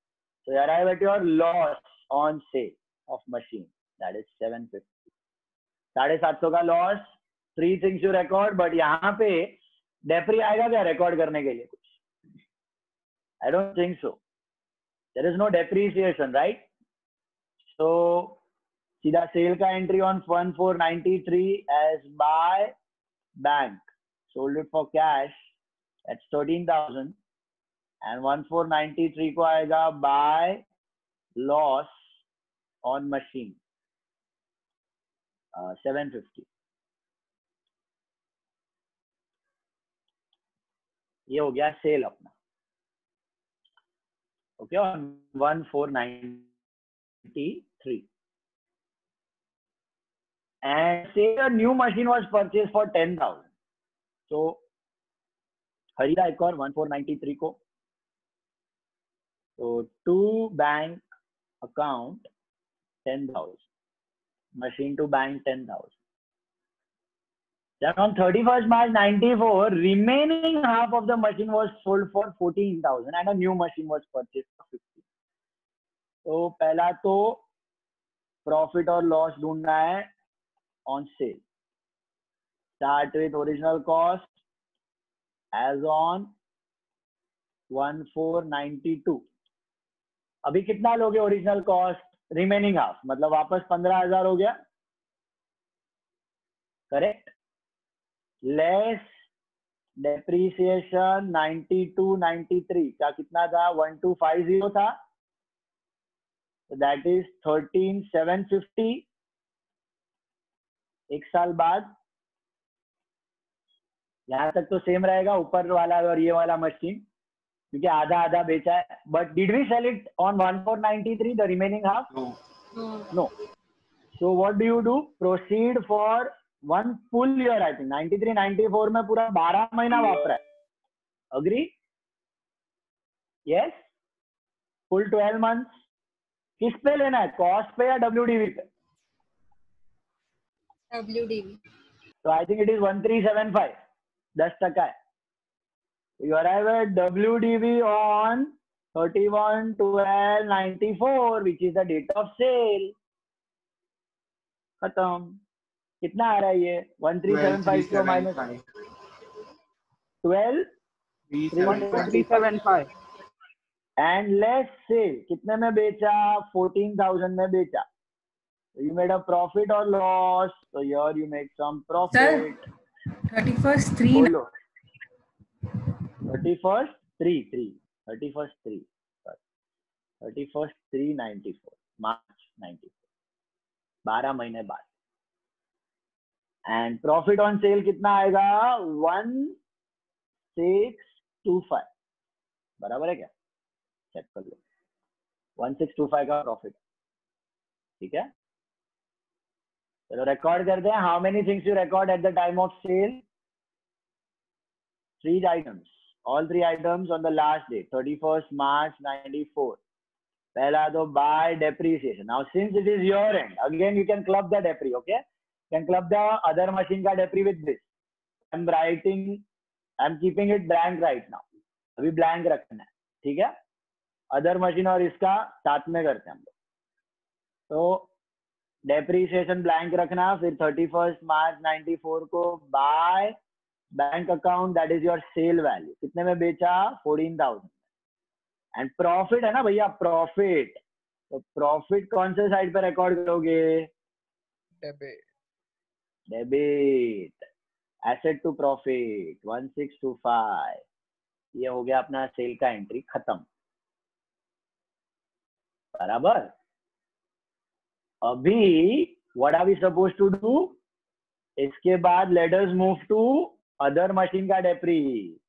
So you arrive at your loss on sale of machine. That is 750. 750 का loss. 3 things you record, but यहाँ पे डेप्री आएगा क्या रिकॉर्ड करने के लिए कुछ? I don't think so. There is no depreciation, right? So सीधा सेल का entry on 1/4/93 as by bank. Sold it for cash. That's 13,000. And 1/4/93 को आएगा by loss on machine 750. ये हो गया सेल अपना. Okay, on 1/4/93. And say a new machine was purchased for 10,000. So खरीदा एक और 1/4/93 को. So to bank account 10,000. Machine to bank 10,000. Then on 31st March 94, remaining half of the machine was sold for 14,000 and a new machine was purchased for 15. तो पहला तो profit और loss ढूंढना है on sale. Start with original cost as on 1/4/92. अभी कितना लोगे original cost? Remaining half, मतलब वापस 15,000 हो गया, करेक्ट? लेस डेप्रीसिएशन 92, 93 का कितना था? 1250 था, दैट इज 13,750 एक साल बाद। यहां तक तो सेम रहेगा, ऊपर वाला और ये वाला मशीन, क्योंकि आधा आधा बेचा है। But did we sell it on 1493 the remaining half? No. So what do you do? Proceed for 1 full year. I think 93 94 में पूरा 12 महीना वापरा है। अग्री? Yes, full 12 months. किस पे लेना है, कॉस्ट पे या WDV पे? WDV. तो आई थिंक इट इज 1375, 10% है। You arrive at WDV on 31/12/94, which is the date of sale. खत्म। कितना आ रहा है ये? 1375 को माइनस 1375 एंड लेस सेल। कितने में बेचा? 14,000 में बेचा। You made a profit or loss? So here you make some profit. 31st 3. बोलो। 31st 3/94, मार्च 94, 12 महीने बाद। एंड प्रॉफिट ऑन सेल कितना आएगा? 1625, बराबर है क्या? चेक कर लो, 1625 का प्रॉफिट, ठीक है? चलो रिकॉर्ड करते हैं। How many things you record at the time of sale? 3 items, all 3 items on the last day, 31st March 94. पहला तो buy depreciation. Now since it is your end, again you can club the depre, okay? You can club the other machine का depre with this. I'm keeping it blank right now. अभी blank रखना है, ठीक है? Other machine और इसका साथ में करते हैं हम लोग। तो डेप्रीसिएशन ब्लैंक रखना, फिर 31st March 94 को by bank account, that is your sale value. कितने में बेचा? 14,000। एंड प्रॉफिट है ना भैया, प्रॉफिट। तो प्रॉफिट कौन से साइड पे रिकॉर्ड करोगे? डेबिट। Asset to profit 1625। ये हो गया अपना सेल का एंट्री, खत्म, बराबर। अभी what are we suppose to do? इसके बाद let us move to other machine का depre.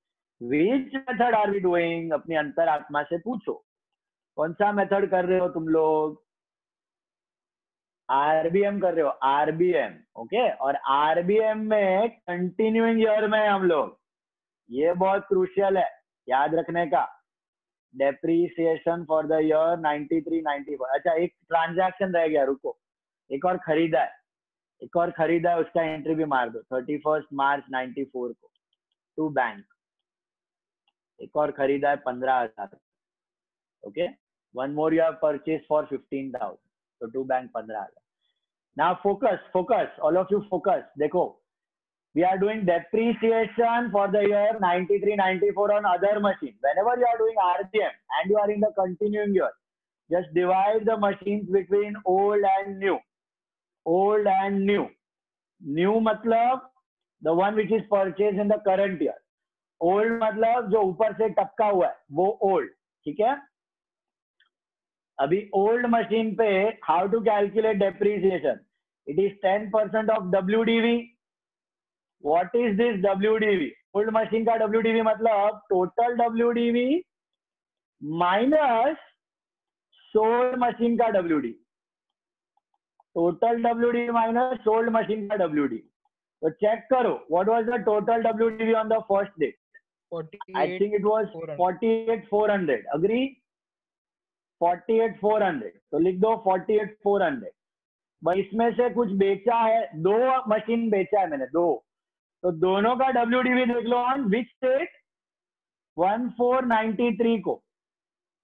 Which method are we doing? अपनी अंतरात्मा से पूछो, कौन सा मेथड कर रहे हो तुम लोग? RBM कर रहे हो, RBM, ओके? और RBM में कंटिन्यूइंग ईयर में हम लोग, ये बहुत क्रूशियल है याद रखने का, डेप्रीसिएशन फॉर द ईयर 93 94। अच्छा, एक ट्रांजैक्शन रह गया, रुको, एक और खरीदा है, उसका एंट्री भी मार दो 31st March 94 को टू बैंक। एक और खरीदा है 15,000, okay? One more you have purchase for 15,000, तो to bank 15,000। Now focus, all of you focus. देखो, we are doing depreciation for the year 93 94 on other machine. Whenever you are doing RBM and you are in the continuing year, just divide the machines between old and new. New मतलब the one which is purchased in the current year. Old मतलब जो ऊपर से टपका हुआ है वो old, ठीक है? अभी old machine पे how to calculate depreciation? It is 10% of WDV. What is this WDV? Old machine का WDV मतलब total WDV minus sold machine का WDV। Total WDV minus sold machine का WDV। तो चेक करो, what was the total WDV on the first day? I think it was 48,400। Agree? 48,400। तो लिख दो 48,400। भाई इसमें से कुछ बेचा है, 2 मशीन बेचा है मैंने, 2, तो दोनों का WDV देख लो ऑन विच डेट? 1493 को।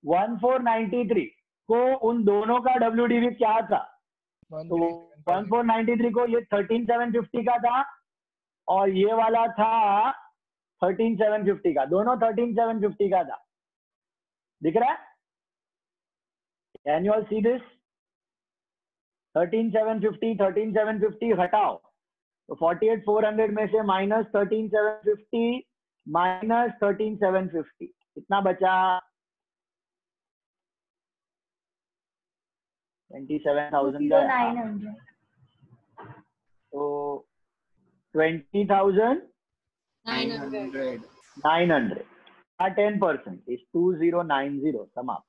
1493 को उन दोनों का WDV क्या था? तो 1493 को ये 13,750 का था और ये वाला था 13,750 का, दोनों 13,750 का था। दिख रहा है? Can you all see this? 13,750 13,750 घटाओ तो 48,400 में से माइनस 13,750 माइनस 13,750 कितना बचा? 27,000 का 900. तो 20,900 10% इज 2090 समाप्त।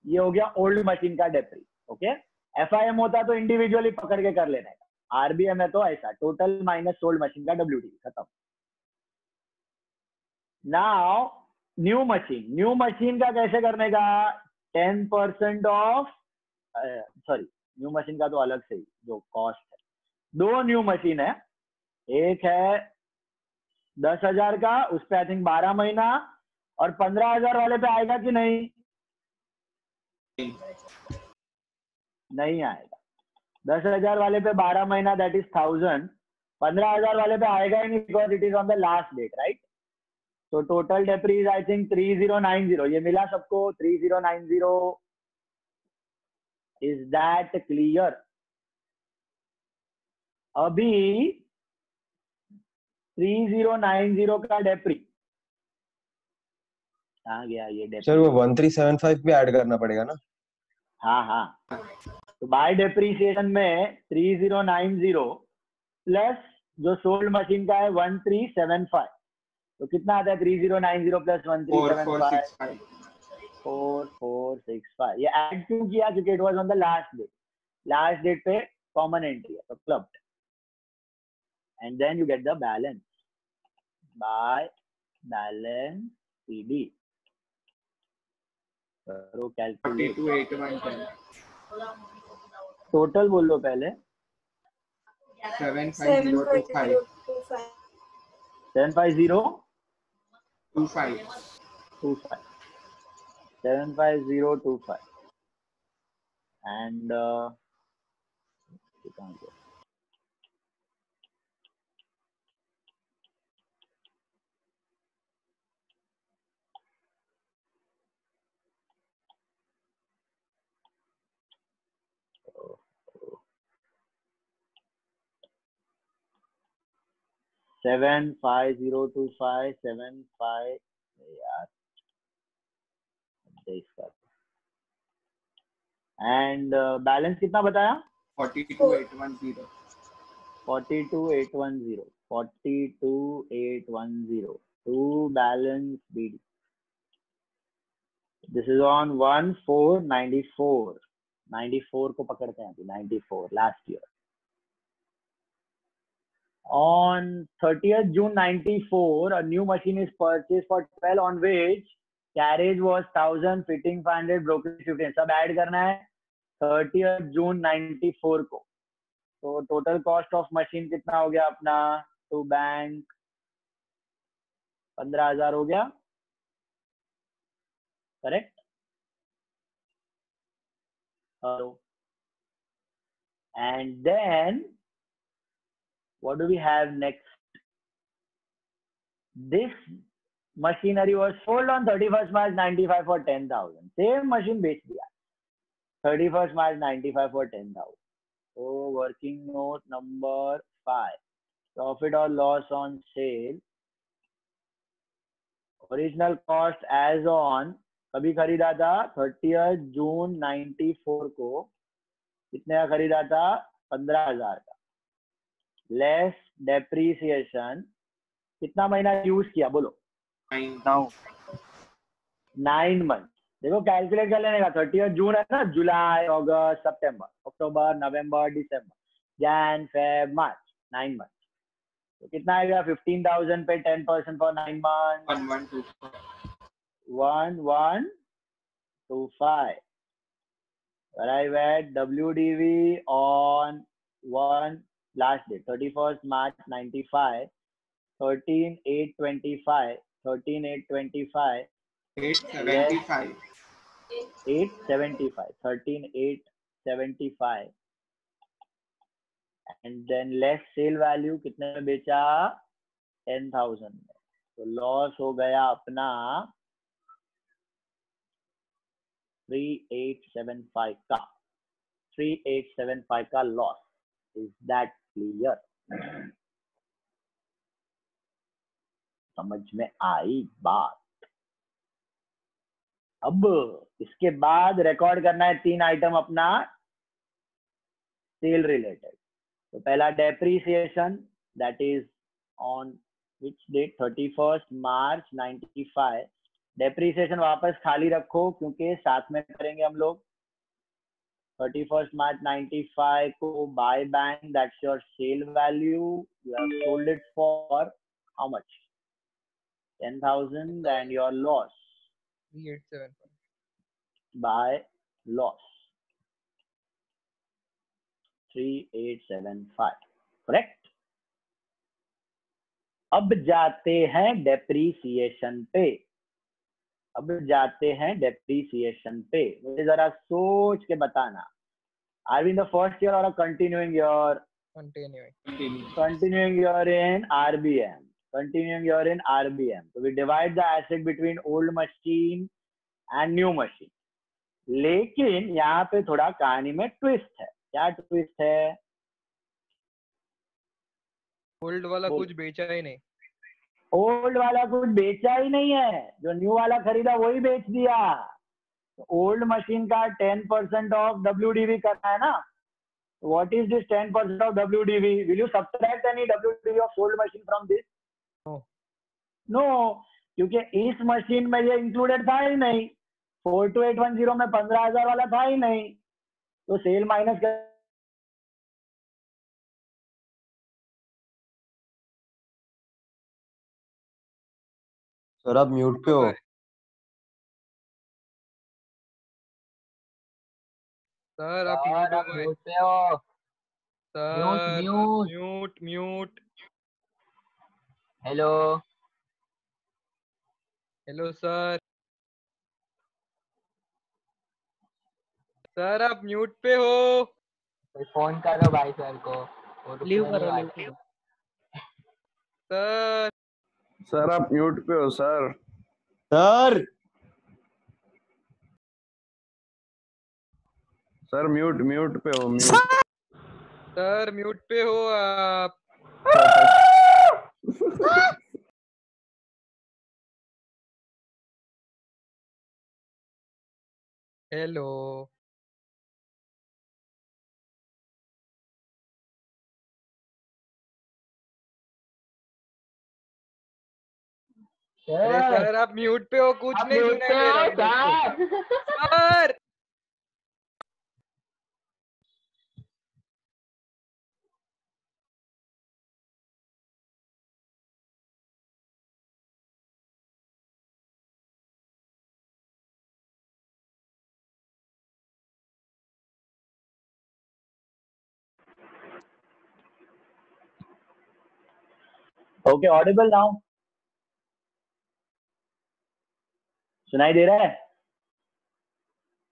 ये हो गया ओल्ड मशीन का डेप्री। ओके, FIM होता तो इंडिविजुअली पकड़ के कर लेने का, RBM है तो ऐसा टोटल माइनस सोल्ड मशीन का WD खत्म। नाउ न्यू मशीन का कैसे करने का? 10% ऑफ न्यू मशीन का तो अलग से ही जो कॉस्ट है। दो न्यू मशीन है, एक है 10,000 का, उस पे आई थिंक 12 महीना, और 15,000 वाले पे आएगा कि नहीं? नहीं आएगा। 10,000 वाले पे 12 महीना दैट इज 1000, 15,000 वाले पे आएगा ही नहीं because it is on the last date, right? तो total depre is I think 3090। ये मिला सबको 3090। Is that clear? अभी 3090 का डेप्री कहाँ गया? ये डेप्री सर वो 1375 भी ऐड करना पड़ेगा ना? हाँ, तो बाय डेप्रीसिएशन में 3090 प्लस जो सोल्ड मशीन का है 1375, तो कितना आता है? 3090 प्लस 1375 4465। ये ऐड क्यों किया? क्योंकि it was on the last date पे कॉमन एंट्री है तो clubbed, and then you get the balance by balance PD। करो कैलकुलेट। 42,810 टोटल बोल लो पहले। 75025 75025 75025 and सेवन 5025 75 यार एंड बैलेंस कितना बताया? 42,810 42810 to balance BD। This is on 1494 को पकड़ते हैं अभी 94 last year. On 30th June 94, a new machine is purchased for 12 on which carriage was 1000, fitting 500, brokerage 15। सब ऐड करना है 30th June 94 को। तो टोटल कॉस्ट ऑफ मशीन कितना हो गया अपना? टू बैंक 15,000 हो गया, correct? Hello, and then what do we have next? This machinery was sold on 31st March 95 for 10,000। same machine बेच दिया 31st March 95 for 10,000। so working note number 5, profit or loss on sale, original cost as on कभी खरीदा था 30th June 94 को, कितने का खरीदा था? 15,000 का, लेस डेप्रीसिएशन। कितना महीना यूज किया बोलो? 9 मंथ। देखो कैलकुलेट कर लेने का। 30th जून है ना, जुलाई अगस्त सितंबर अक्टूबर नवंबर दिसंबर जैन फेब मार्च, 9 मंथ। तो कितना आएगा? 15,000 पे 10% for 9 month 1125। arrive at WDV on 1 last date 31st March 95, 13,825 13,825 875 13,875 and then less sale value कितने में बेचा? 10,000 में। तो लॉस हो गया अपना 3875 का 3875 का लॉस. Is that clear? समझ में आई बात? अब इसके बाद रिकॉर्ड करना है 3 आइटम अपना सेल रिलेटेड. तो पहला depreciation, that is on which date? 31st March 95. Depreciation वापस खाली रखो क्योंकि साथ में करेंगे हम लोग. 31st March 95 को by bank, that's your sale value. You have sold it for how much? 10,000 and your loss 3875 by loss 3875. Correct. अब जाते हैं डेप्रीसिएशन पे. मुझे जरा सोच के बताना. Are we in the first year और continuing year? Continuing year in RBM. So we divide the asset between old machine and new machine. लेकिन यहाँ पे थोड़ा कहानी में ट्विस्ट है. क्या ट्विस्ट है? ओल्ड वाला कुछ बेचा ही नहीं. ओल्ड वाला कुछ बेचा ही नहीं है. जो न्यू वाला खरीदा वही बेच दिया. ओल्ड मशीन का 10% ऑफ WDV करना है ना. What is this 10% of WDV? Will you subtract any WDV of sold machine from this? No, क्योंकि इस मशीन में ये इंक्लूडेड था ही नहीं. 42810 में 15,000 वाला था ही नहीं. तो सेल माइनस कर. सर आप म्यूट पे हो. सर आप म्यूट पे हो. Sir mute. Mute. Hello sir. Sir आप म्यूट पे हो. फोन करो भाई सर को. लीव करो. सर आप म्यूट पे हो सर. सर म्यूट पे हो. सर म्यूट पे हो आप. हेलो अरे सर आप म्यूट पे हो. कुछ नहीं सुनाई दे रहा है सर. Okay, audible now? सुनाई दे रहा है?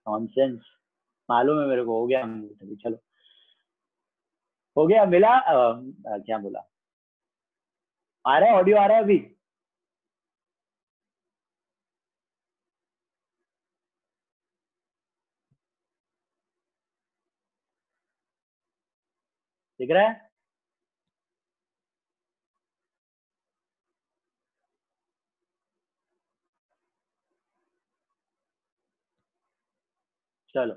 नॉनसेंस. मालूम है मेरे को. हो गया. चलो हो गया. मिला. क्या बोला? आ रहा है ऑडियो? आ रहा है अभी? दिख रहा है? चलो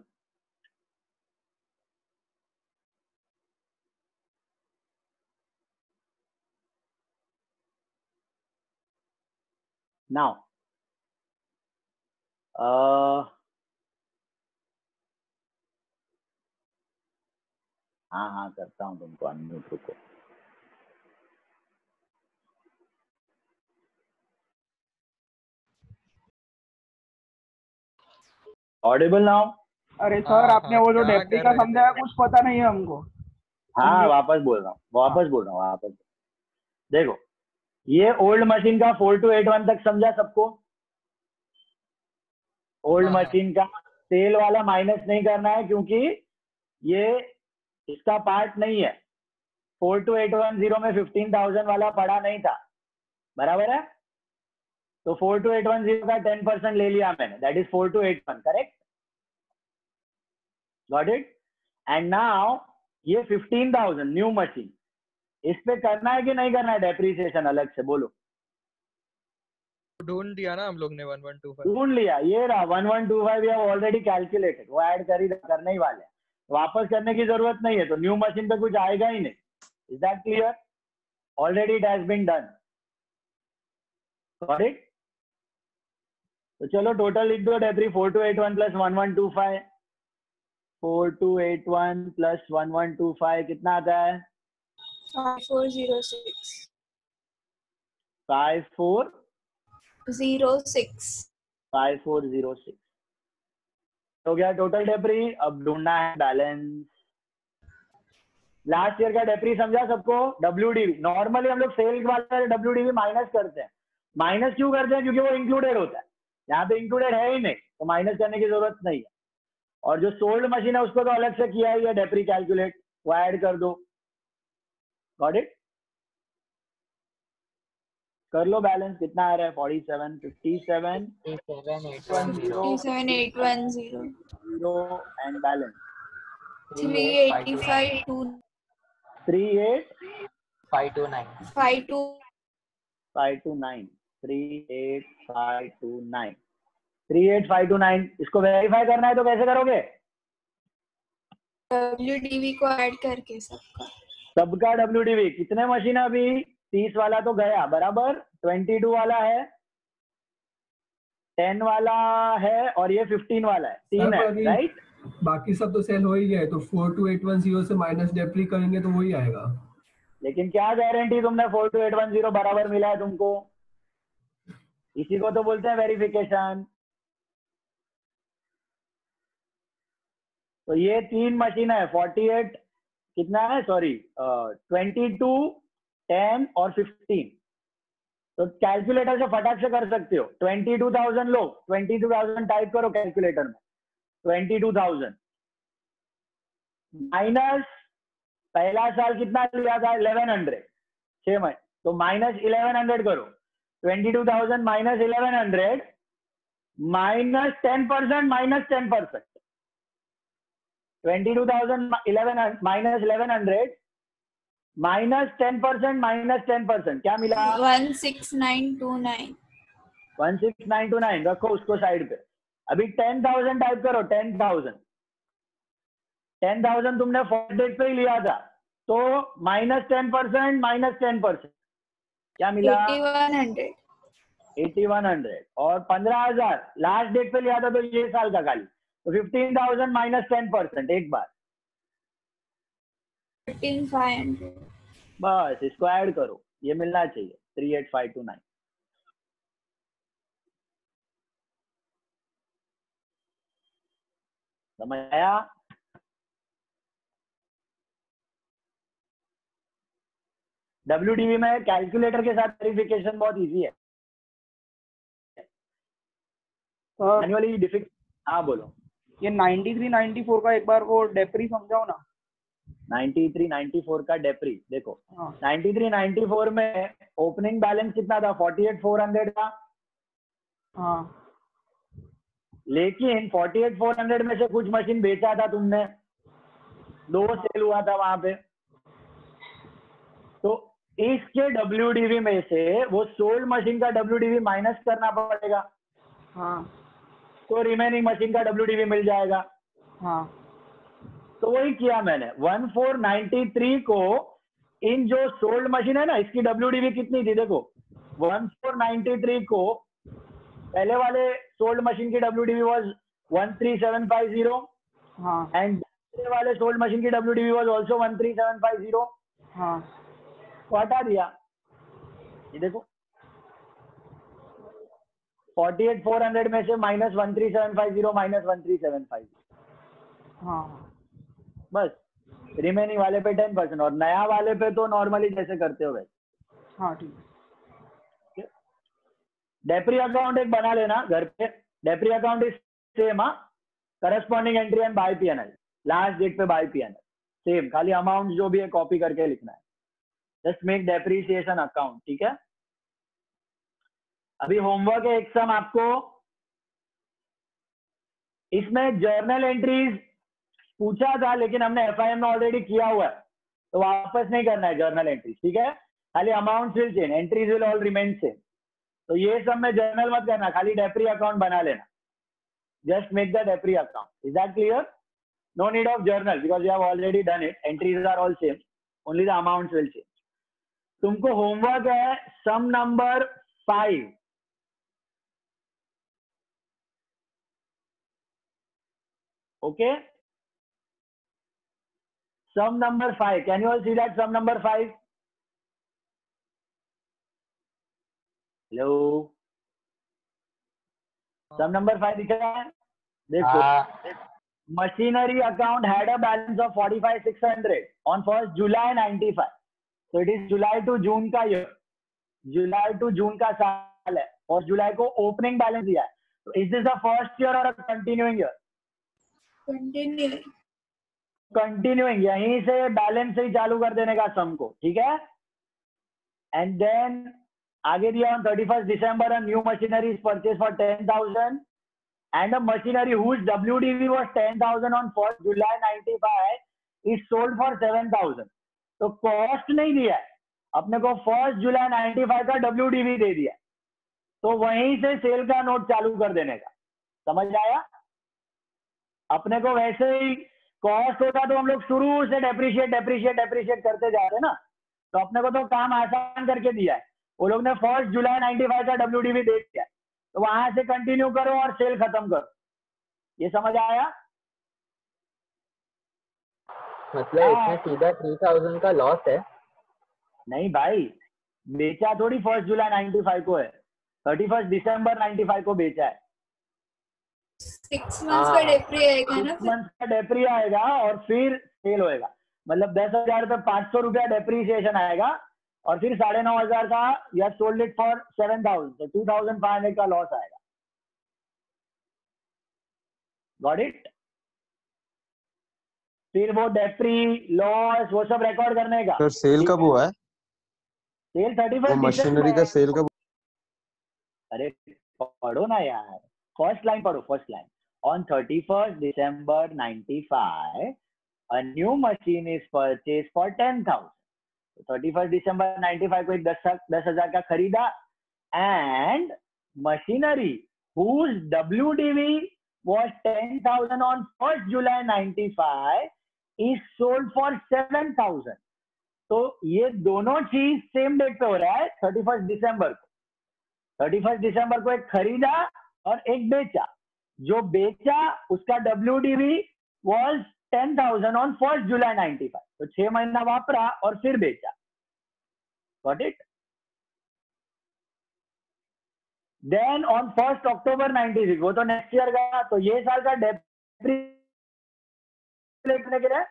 नाउ हाँ करता हूँ तुमको अनम्यूट. रुको. Audible now? अरे सर आपने वो जो डेप्री का समझाया कुछ पता नहीं है हमको. हाँ वापस बोल रहा हूँ. देखो ये ओल्ड मशीन का 4281 तक समझा सबको. ओल्ड मशीन का सेल वाला माइनस नहीं करना है क्योंकि ये इसका पार्ट नहीं है. 42810 में 15,000 वाला पड़ा नहीं था. बराबर है? तो 42810 का 10% ले लिया मैंने. That is 4281. Correct. Got it? And now ये 15,000 न्यू मशीन, इस पे करना है कि नहीं करना है डेप्रिसिएशन अलग से? बोलो। ढूंढ दिया ना हम लोग ने 1125। ढूंढ लिया, ये रहा 1125, वी हैव ऑलरेडी कैलकुलेटेड, वो ऐड करने ही वाले हैं, वापस करने की जरूरत नहीं है, तो न्यू मशीन पे कुछ आएगा ही नहीं। Is that clear? Already it has been done, got it? तो चलो टोटल लिख दो डेप्री 4281 प्लस 1125, 4281 प्लस 1125 कितना आता है? 5406 5406 5406 हो गया टोटल डेप्री। अब ढूंढना है बैलेंस। लास्ट ईयर का डेप्री समझा सबको? WDV, नॉर्मली हम लोग सेल वाले WDV माइनस करते हैं। माइनस क्यों करते हैं? क्योंकि वो इंक्लूडेड होता है, यहाँ पे इंक्लूडेड है ही नहीं, तो माइनस करने की जरूरत नहीं है। और जो सोल्ड मशीन है उसको तो अलग से किया ही है डेप्री कैलकुलेट, वो ऐड कर दो। Got it? कर लो बैलेंस, कितना आ रहा है? 47 57 810 एंड बैलेंस 385 38,529 इसको वेरीफाई करना है तो कैसे करोगे? WDV को ऐड करके सबका WDV। कितने मशीन है अभी? 30 वाला तो गया बराबर, 22 वाला है, 10 वाला है और ये 15 वाला है, 3 है, राइट? बाकी सब तो सेल हो ही गया है, तो 42810 से माइनस डेप्री करेंगे तो वही आएगा। लेकिन क्या गारंटी तुमने 42810 बराबर मिला है तुमको? इसी को तो बोलते हैं वेरिफिकेशन। तो ये 3 मशीन है, 48 कितना है, सॉरी 22, 10 और 15। तो कैलकुलेटर से फटाक से कर सकते हो। 22,000 लो, 22,000 टाइप करो कैलकुलेटर में, 22,000 माइनस पहला साल कितना लिया था? 1100, 6 महीने, तो माइनस 1100 करो। 22,000 minus 1100 minus 10% minus 10%। 22,000 minus 1100 minus 10% minus 10%, क्या मिला? 16929 16929। रखो उसको साइड पे। अभी 10,000 टाइप करो, 10,000 तुमने फर्स्ट डेट पे ही लिया था, तो माइनस 10% माइनस 10%, क्या मिला? 8100 और 15,000 लास्ट डेट पे लिया था, तो ये साल का खाली, तो 15,000 माइनस 10% एक बार, 15,500। बस इसको ऐड करो, ये मिलना चाहिए 38,529। समझ आया? WDV में कैलकुलेटर के साथ वेरिफिकेशन बहुत इजी है, मैन्युअली डिफिकल्ट। हाँ बोलो। ये 93 94 का एक बार वो डेप्री समझाओ ना। 93 94 का डेप्री देखो। 93 94 में ओपनिंग बैलेंस कितना था? 48,400 था। हाँ। लेकिन 48,400 में से कुछ मशीन बेचा था तुमने, 2 सेल हुआ था वहां पे, तो इसके WDV में से वो सोल्ड मशीन का WDV माइनस करना पड़ेगा। हाँ। तो रिमेनिंग मशीन का WDV मिल जाएगा। हाँ। तो वही किया मैंने। 1493 को इन जो सोल्ड मशीन है ना, इसकी WDV कितनी थी देखो। 1493 को पहले वाले सोल्ड मशीन की WDV वाज 13750। हाँ। एंड दूसरे वाले सोल्ड मशीन की WDV वाज आल्सो 13750। हाँ। तो हटा दिया, ये देखो 48,400 में से माइनस 13750 माइनस 13750। हाँ। बस रिमेनिंग वाले पे 10% और नया वाले पे तो नॉर्मली जैसे करते हो वैसे। हाँ ठीक है। डेप्री अकाउंट एक बना लेना घर पे। Depre account is same, corresponding entry and by P&L, last date पे बाय P&L सेम, खाली अमाउंट जो भी है कॉपी करके लिखना है। जस्ट मेक डेप्रीसिएशन अकाउंट, ठीक है। अभी होमवर्क है एक सम आपको, इसमें जर्नल एंट्रीज पूछा था, लेकिन हमने FIM में ऑलरेडी किया हुआ है, तो वापस नहीं करना है जर्नल एंट्री, ठीक है। खाली amount will change, entries will all remain same. तो ये सब में जर्नल मत करना, खाली डेप्री अकाउंट बना लेना। Just make the depre account. Is that clear? No need of journal because you have already done it. Entries are all same, only the amounts will change. तुमको होमवर्क है sum number 5। Okay, sum number 5। Can you all see that sum number 5? Hello, sum number 5 दिख रहा है? देखो, machinery account had a balance of 45,600 on 1st July 95। तो it is July to June का year, July to June का साल है, और जुलाई को ओपनिंग बैलेंस दिया है। तो is this the first year और अ कंटिन्यूइंग ईयर? कंटिन्यूइंग, यहीं से बैलेंस से ही चालू कर देने का सम को, ठीक है। एंड देन आगे दिया on 31st December a new machinery is purchased for 10,000 and a machinery whose WDV was 10,000 on 1st July 95 is sold for 7,000। तो कॉस्ट नहीं दिया है अपने को, 1st July 95 का WDV दे दिया, तो वहीं से सेल का नोट चालू कर देने का। समझ आया? अपने को वैसे ही कॉस्ट होता तो हम लोग शुरू से डेप्रिशिएट करते जा रहे ना, तो अपने को तो काम आसान करके दिया है। वो लोग ने 1st July 95 का WDV दे दिया, तो वहां से कंटिन्यू करो और सेल खत्म करो। ये समझ आया? मतलब इसमें सीधा 3,000 का लॉस है? नहीं भाई, बेचा थोड़ी 1st July 95 को है, 31st December 95 को बेचा है। 6 months का डेप्री आएगा ना, 6 months का डेप्री आएगा और फिर सेल होएगा। मतलब 10,000 पे 500 रुपया डेप्रीसिएशन आएगा, और फिर 9,500 का या सोल्ड इट फॉर 7,000, तो 2,500 का लॉस आएगा। Got it? फिर वो डेप्री लॉस वो सब रिकॉर्ड करने का। सर सेल कब हुआ है? सेल 31st मशीनरी का सेल कब? अरे पढ़ो ना यार, फर्स्ट लाइन पढ़ो, first line. On 31st December 95 a new machine is purchased for 10,000। 31st December 95 को एक 10,000 का खरीदा, and machinery whose WDV was 10,000 on 1st July 95 is sold for 7,000। तो ये दोनों चीज सेम डेट पे हो रहा है, 31st December को। 31st December को एक खरीदा और एक बेचा। जो बेचा उसका WDV was 10,000 on 1st July 95। तो 6 महीना वापरा और फिर बेचा। Got it? Then on 1st October 96, वो तो नेक्स्ट ईयर का, तो ये साल का डेप्रिसिएशन के लिए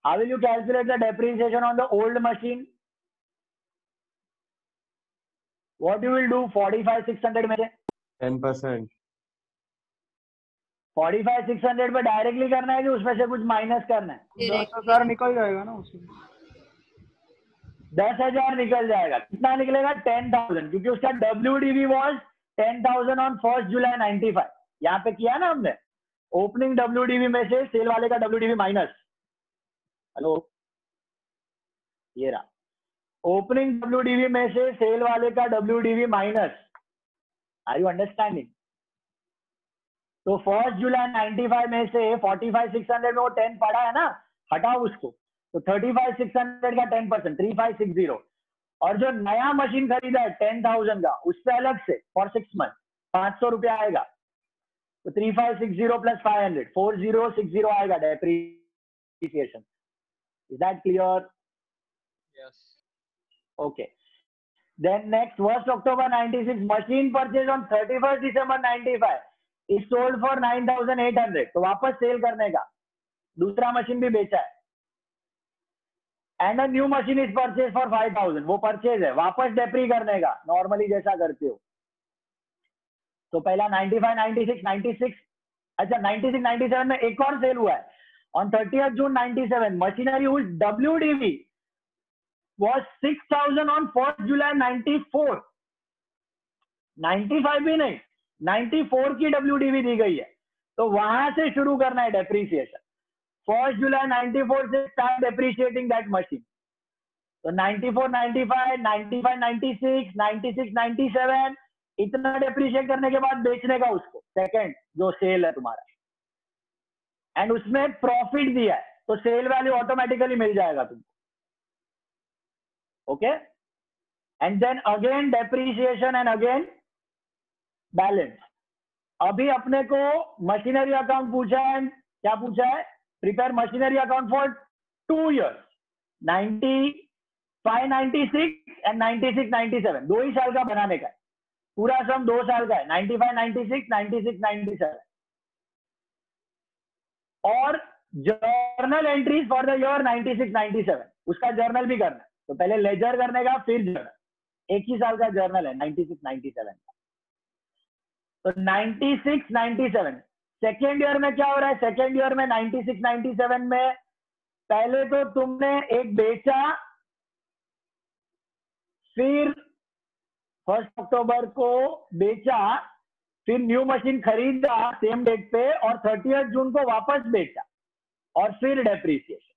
how will you calculate the depreciation on the old machine? What you will do? 45,600 में से 10%। 45,600 पे डायरेक्टली करना है कि उसमें से कुछ माइनस करना है? 10,000 निकल जाएगा ना उसमें। 10,000 निकल जाएगा। कितना निकलेगा? 10,000, क्योंकि उसका WDV was 10,000 on 1st July 95। यहाँ पे किया ना हमने, ओपनिंग WDV में से सेल वाले का WDV माइनस। हेलो, ये रहा ओपनिंग WDV में से सेल वाले का WDV minus. Are you understanding? तो 1st July 95 में से 45,600 में वो 10 पड़ा है ना, हटाओ उसको, तो 35,600 का 10%, 3,560। और जो नया मशीन खरीदा है 10,000 का, उससे अलग से फॉर 6 मंथ 500 रुपया आएगा, तो 3,560 प्लस 500, 4,060 आएगा depreciation. Is that clear? Yes. Okay. Then next, 1st October 96, machine purchased on 31st December 95 is sold for 9,800। तो वापस सेल करने का, दूसरा मशीन भी बेचा है। And a new machine is purchase for 5,000, वो परचेज है, वापस डेप्री करने का, नॉर्मली जैसा करते हो। तो पहला 95, 96, 96, अच्छा 96, 97 में एक और सेल हुआ है। On 30th June 97, machinery whose WDV was 6,000 on 1st July 94। 95 भी नहीं, 94 की WDV दी गई है, तो वहां से शुरू करना है डेप्रीसिएशन। 1st July 94 से start depreciating that machine. तो 94, 95, 95, 96, 96, 97 इतना डेप्रिशिएट करने के बाद बेचने का उसको सेकंड जो सेल है तुम्हारा, एंड उसमें प्रॉफिट दिया है तो सेल वैल्यू ऑटोमेटिकली मिल जाएगा तुमको. Okay, and then again depreciation and again balance. अभी अपने को मशीनरी अकाउंट पूछा है, क्या पूछा है? Prepare machinery account for 2 years, 95, 96 and 96, 97 2 ही साल का बनाने का है. पूरा सम 2 साल का है, 95, 96, 96, 97. और journal entries for the year 96, 97 उसका जर्नल भी करना है. तो पहले लेजर करने का फिर जर्नल. एक ही साल का जर्नल है 96, 97 का. तो 96, 97 सेकेंड ईयर में क्या हो रहा है? सेकेंड ईयर में 96, 97 में पहले तो तुमने एक बेचा, फिर 1 अक्टूबर को बेचा, फिर न्यू मशीन खरीदा सेम डेट पे और 30 जून को वापस बेचा और फिर डेप्रिसिएशन.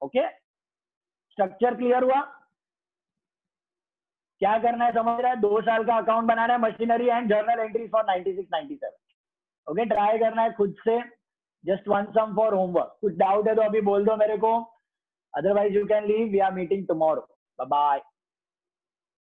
ओके, स्ट्रक्चर क्लियर हुआ? क्या करना है समझ रहा है? 2 साल का अकाउंट बनाना है, machinery and journal entry for 96, 97. Okay, try करना है खुद से. Just one sum for homework. कुछ डाउट है तो अभी बोल दो मेरे को, otherwise you can leave. We are meeting tomorrow. Bye bye.